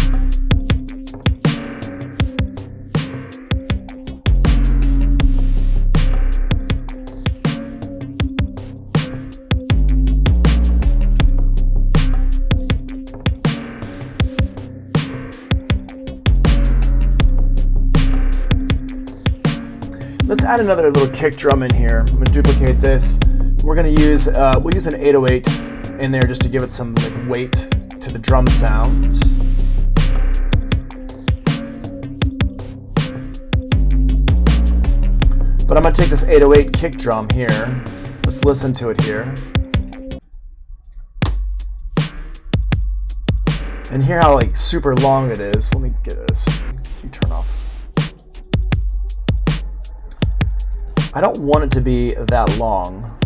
Let's add another little kick drum in here. I'm going to duplicate this. We're going to use, we'll use an 808 in there just to give it some like weight to the drum sound. But I'm going to take this 808 kick drum here. Let's listen to it here. And hear how like super long it is. Let me get this. You turn off. I don't want it to be that long.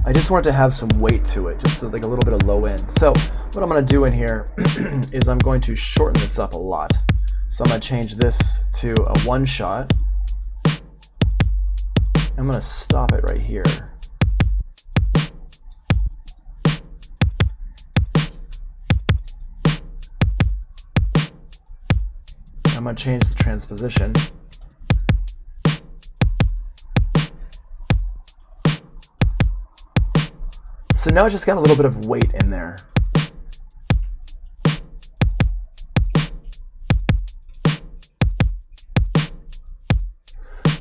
I just want it to have some weight to it, just like a little bit of low end. So what I'm going to do in here is I'm going to shorten this up a lot. So I'm going to change this to a one shot. I'm going to stop it right here. I'm going to change the transposition. So now it's just got a little bit of weight in there.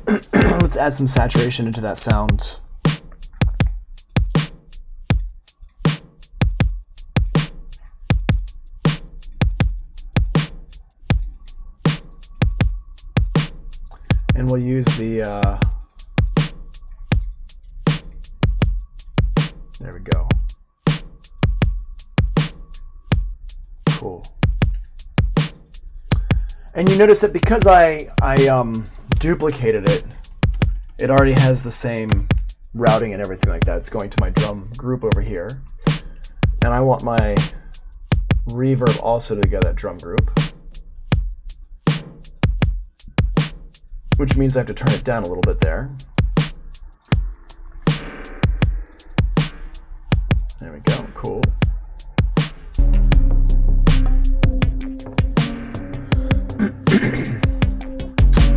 Let's add some saturation into that sound. And we'll use the there we go. Cool. And you notice that because I duplicated it, it already has the same routing and everything like that. It's going to my drum group over here. And I want my reverb also to get that drum group. Which means I have to turn it down a little bit there. There we go, cool.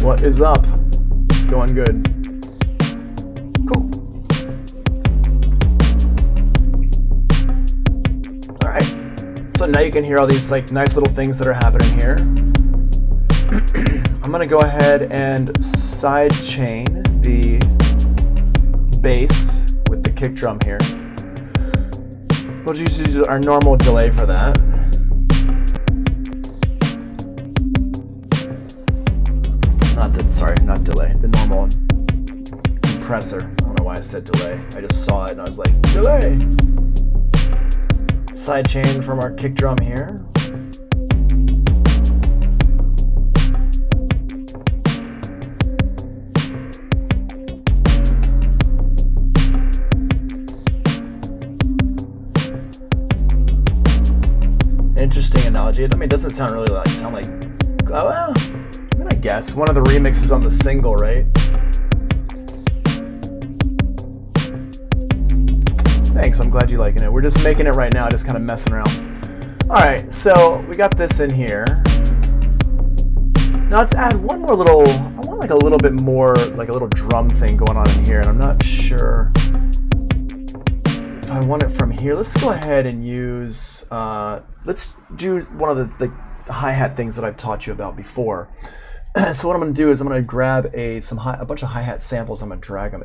What is up? going good. Cool. All right. So now you can hear all these like nice little things that are happening here. I'm gonna go ahead and side chain the bass with the kick drum here. We'll just use our normal delay for that. Not delay, the normal compressor. I don't know why I said delay. I just saw it and I was like, delay! Side chain from our kick drum here. Interesting analogy. I mean, it doesn't sound really like, oh well, I guess one of the remixes on the single, right? Thanks, I'm glad you're liking it. We're just making it right now, just kind of messing around. All right, so we got this in here. Now let's add one more little, I want like a little bit more, like a little drum thing going on in here, and I'm not sure if I want it from here. Let's go ahead and use, let's do one of the hi-hat things that I've taught you about before. So what I'm going to do is I'm going to grab a bunch of hi-hat samples. I'm going to drag them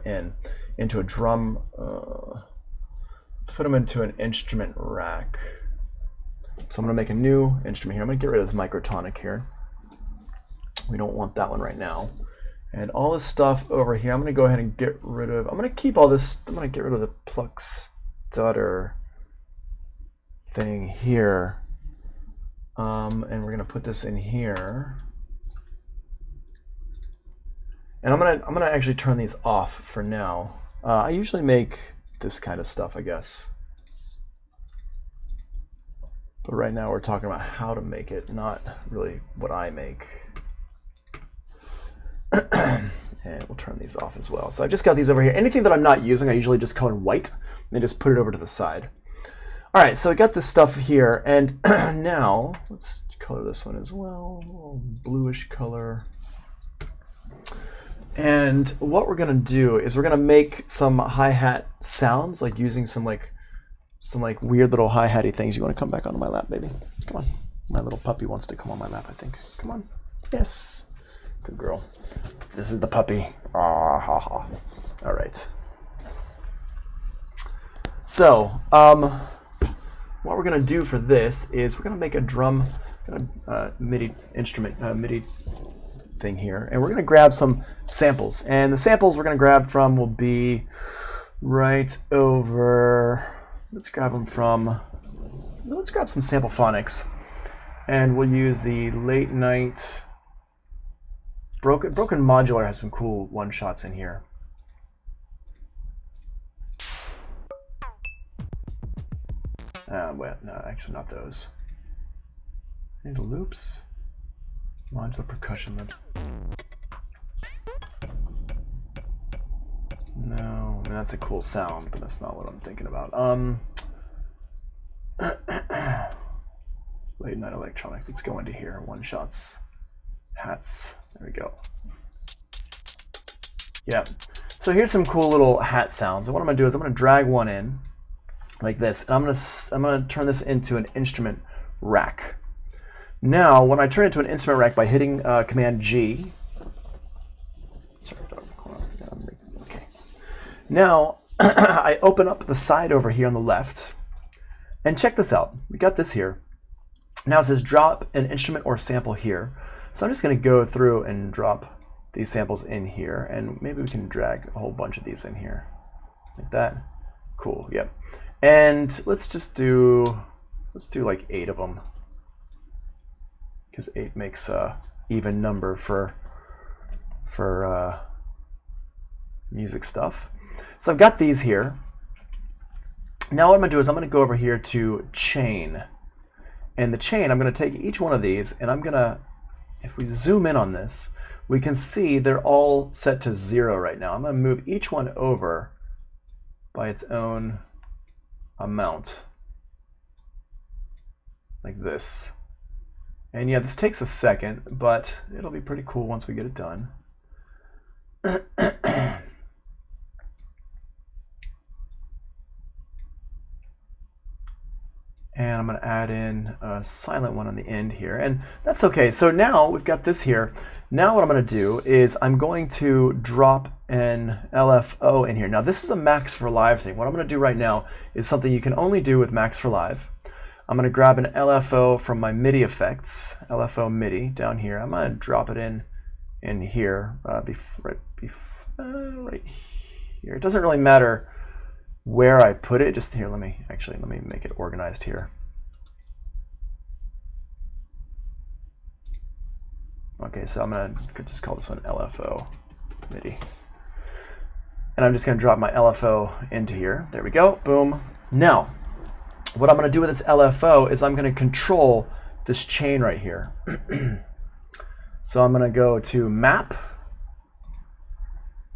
into a drum. Let's put them into an instrument rack. So I'm going to make a new instrument here. I'm going to get rid of this microtonic here. We don't want that one right now. And all this stuff over here, I'm going to go ahead and get rid of. I'm going to keep all this. I'm going to get rid of the pluck stutter thing here. And we're going to put this in here. And I'm gonna actually turn these off for now. I usually make this kind of stuff, I guess. But right now we're talking about how to make it, not really what I make. And we'll turn these off as well. So I've just got these over here. Anything that I'm not using, I usually just color white and just put it over to the side. All right, so I got this stuff here, and now let's color this one as well. A little bluish color. And what we're gonna do is we're gonna make some hi-hat sounds, like using some weird little hi-hatty things. You wanna come back onto my lap, baby? Come on. My little puppy wants to come on my lap, I think. Come on. Yes. Good girl. This is the puppy. Ah, ha, ha. All right. So, what we're gonna do for this is we're gonna make a drum, MIDI instrument, MIDI thing here, and we're going to grab some samples, and the samples we're going to grab from will be right over, let's grab some sample phonics, and we'll use the late night broken modular. Has some cool one shots in here. Well, no, actually not those. Any loops? Modular percussion loops. No, I mean, that's a cool sound, but that's not what I'm thinking about. Late night electronics. Let's go into here. One shots, hats. There we go. Yeah. So here's some cool little hat sounds. And what I'm gonna do is I'm gonna drag one in like this, and I'm gonna turn this into an instrument rack. Now, when I turn it into an instrument rack by hitting Command G, sorry, dog, hold on. Okay. Now, I open up the side over here on the left, and check this out. We got this here. Now it says drop an instrument or sample here. So I'm just going to go through and drop these samples in here, and maybe we can drag a whole bunch of these in here, like that. Cool. Yep. And let's do like 8 of them, because 8 makes a even number for music stuff. So I've got these here. Now what I'm gonna do is I'm gonna go over here to chain. And the chain, I'm gonna take each one of these, and I'm gonna, if we zoom in on this, we can see they're all set to 0 right now. I'm gonna move each one over by its own amount, like this. And yeah, this takes a second, but it'll be pretty cool once we get it done. And I'm going to add in a silent one on the end here. And that's okay. So now we've got this here. Now what I'm going to do is I'm going to drop an LFO in here. Now this is a Max for Live thing. What I'm going to do right now is something you can only do with Max for Live. I'm going to grab an LFO from my MIDI effects, LFO MIDI down here. I'm going to drop it in here, right here. It doesn't really matter where I put it. Just here, let me make it organized here. Okay, so I'm gonna just call this one LFO MIDI. And I'm just gonna drop my LFO into here. There we go, boom. Now, what I'm gonna do with this LFO is I'm gonna control this chain right here. So I'm gonna go to Map,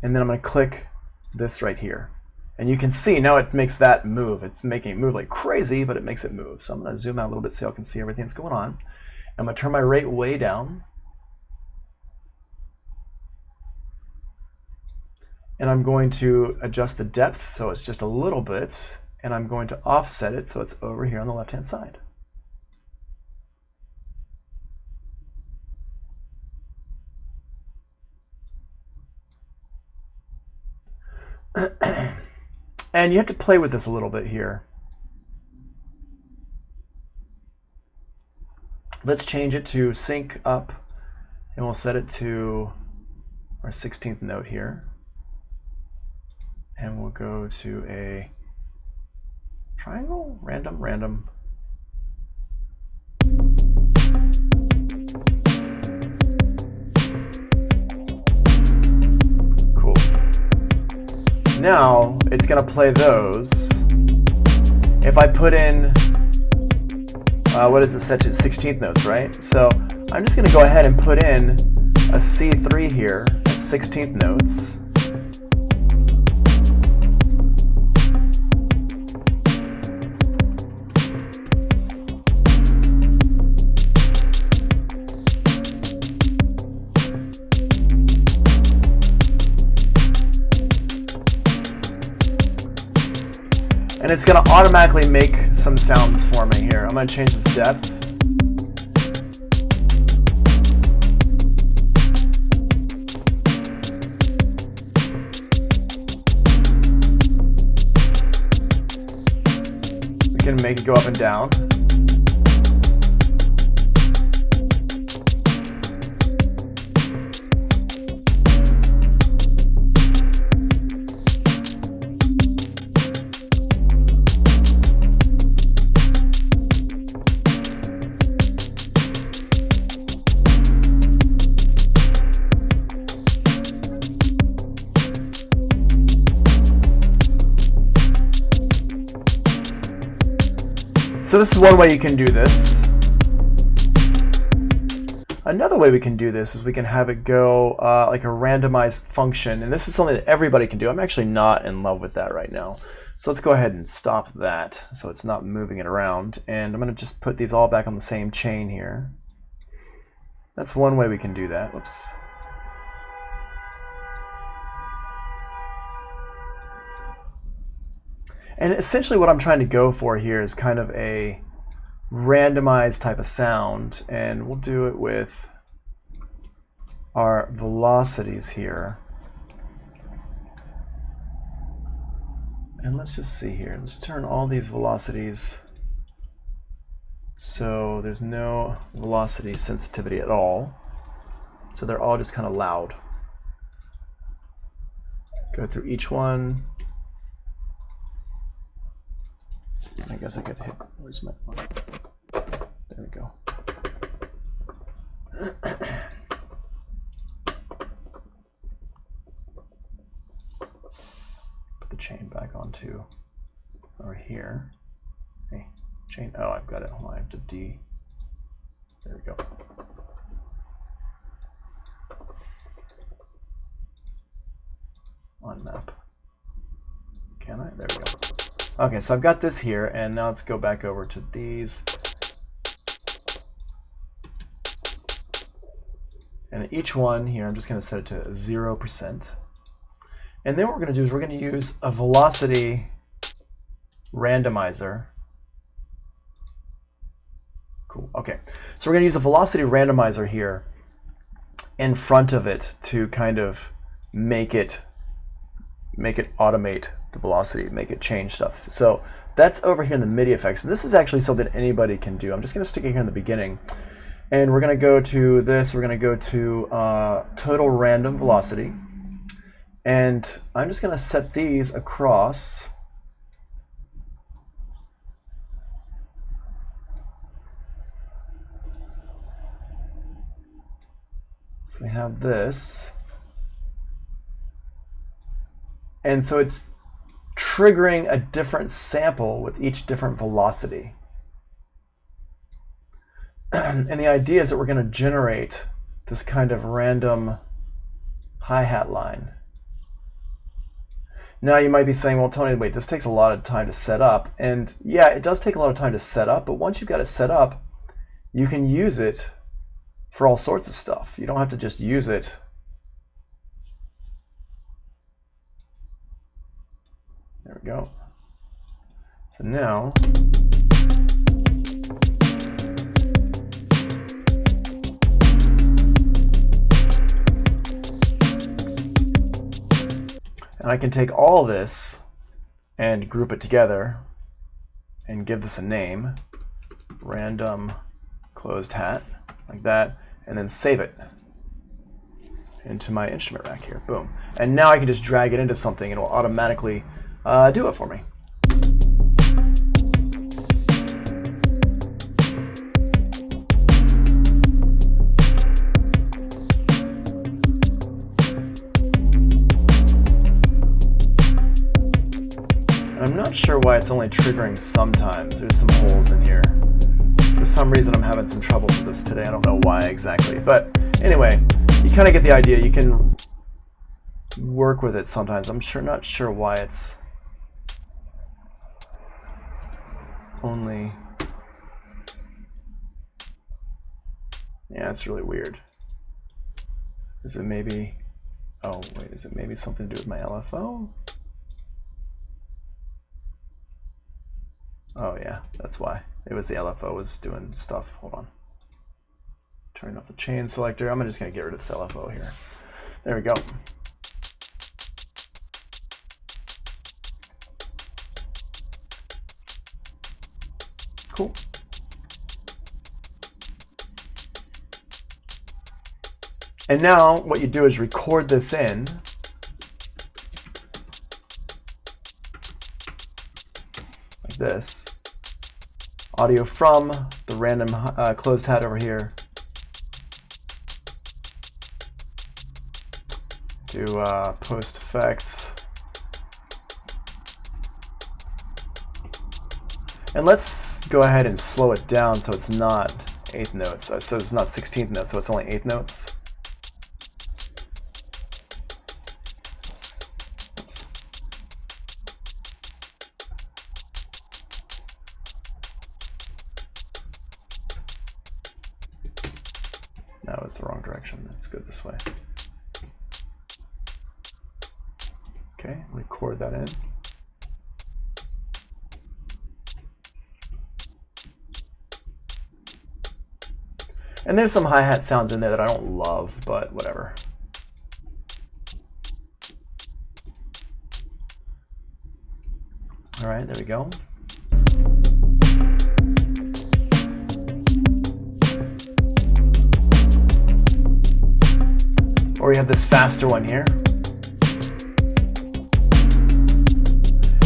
and then I'm gonna click this right here. And you can see now it makes that move. It's making it move like crazy, but it makes it move. So I'm going to zoom out a little bit so y'all can see everything that's going on. I'm going to turn my rate way down. And I'm going to adjust the depth so it's just a little bit. And I'm going to offset it so it's over here on the left-hand side. And you have to play with this a little bit here. Let's change it to sync up, and we'll set it to our 16th note here. And we'll go to a triangle, random. Cool. Now it's going to play those. If I put in, what is it set to? 16th notes, right? So I'm just going to go ahead and put in a C3 here at 16th notes. And it's going to automatically make some sounds for me here. I'm going to change this depth. We can make it go up and down. So this is one way you can do this. Another way we can do this is we can have it go like a randomized function, and this is something that everybody can do. I'm actually not in love with that right now. So let's go ahead and stop that so it's not moving it around. And I'm going to just put these all back on the same chain here. That's one way we can do that. Whoops. And essentially what I'm trying to go for here is kind of a randomized type of sound, and we'll do it with our velocities here. And let's just see here. Let's turn all these velocities so there's no velocity sensitivity at all. So they're all just kind of loud. Go through each one. I guess I could hit, where's my one? There we go. Put the chain back onto over here. Hey, chain, oh, I've got it, hold on, I have to D. There we go. On map. Can I? There we go. Okay, so I've got this here, and now let's go back over to these. And each one here, I'm just going to set it to 0%. And then what we're going to do is we're going to use a velocity randomizer. Cool. Okay. So we're going to use a velocity randomizer here in front of it to kind of make it automate the velocity, make it change stuff. So that's over here in the MIDI effects. And this is actually something anybody can do. I'm just going to stick it here in the beginning. And we're going to go to this. We're going to go to total random velocity. And I'm just going to set these across. So we have this. And so it's triggering a different sample with each different velocity. And the idea is that we're going to generate this kind of random hi-hat line. Now you might be saying, well, Tony, wait, this takes a lot of time to set up. And yeah, it does take a lot of time to set up, but once you've got it set up, you can use it for all sorts of stuff. You don't have to just use it. There we go. So now, and I can take all this and group it together and give this a name, random closed hat, like that, and then save it into my instrument rack here. Boom. And now I can just drag it into something and it will automatically do it for me. I'm not sure why it's only triggering sometimes. There's some holes in here. For some reason I'm having some trouble with this today. I don't know why exactly. But anyway, you kind of get the idea. You can work with it sometimes. I'm not sure why it's only... Yeah, it's really weird. Is it maybe... Oh, wait, is it maybe something to do with my LFO? Oh yeah, that's why. It was the LFO was doing stuff. Hold on. Turning off the chain selector. I'm just going to get rid of this LFO here. There we go. Cool. And now what you do is record this in. This audio from the random closed hat over here to post effects, and let's go ahead and slow it down so it's not 8th notes, so it's not 16th notes, so it's only 8th notes. That was the wrong direction. It's good this way. Okay, record that in. And there's some hi-hat sounds in there that I don't love, but whatever. All right, there we go. Or we have this faster one here.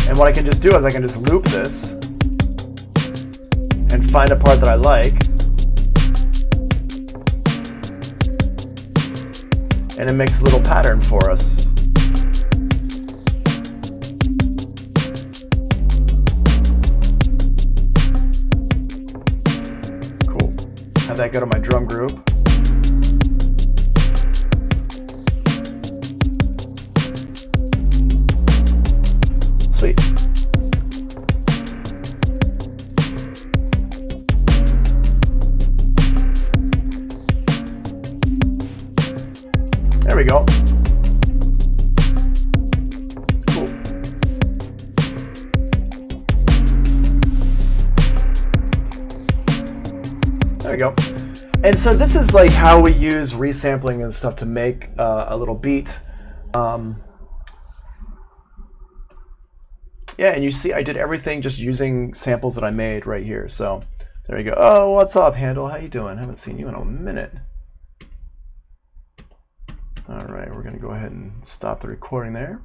And what I can just do is I can just loop this and find a part that I like. And it makes a little pattern for us. Cool. Have that go to my drum group. Sweet. we go. Cool. There we go. And so this is like how we use resampling and stuff to make a little beat. Yeah, and you see I did everything just using samples that I made right here. So there you go. Oh, what's up, Handle? How you doing? Haven't seen you in a minute. All right, we're going to go ahead and stop the recording there.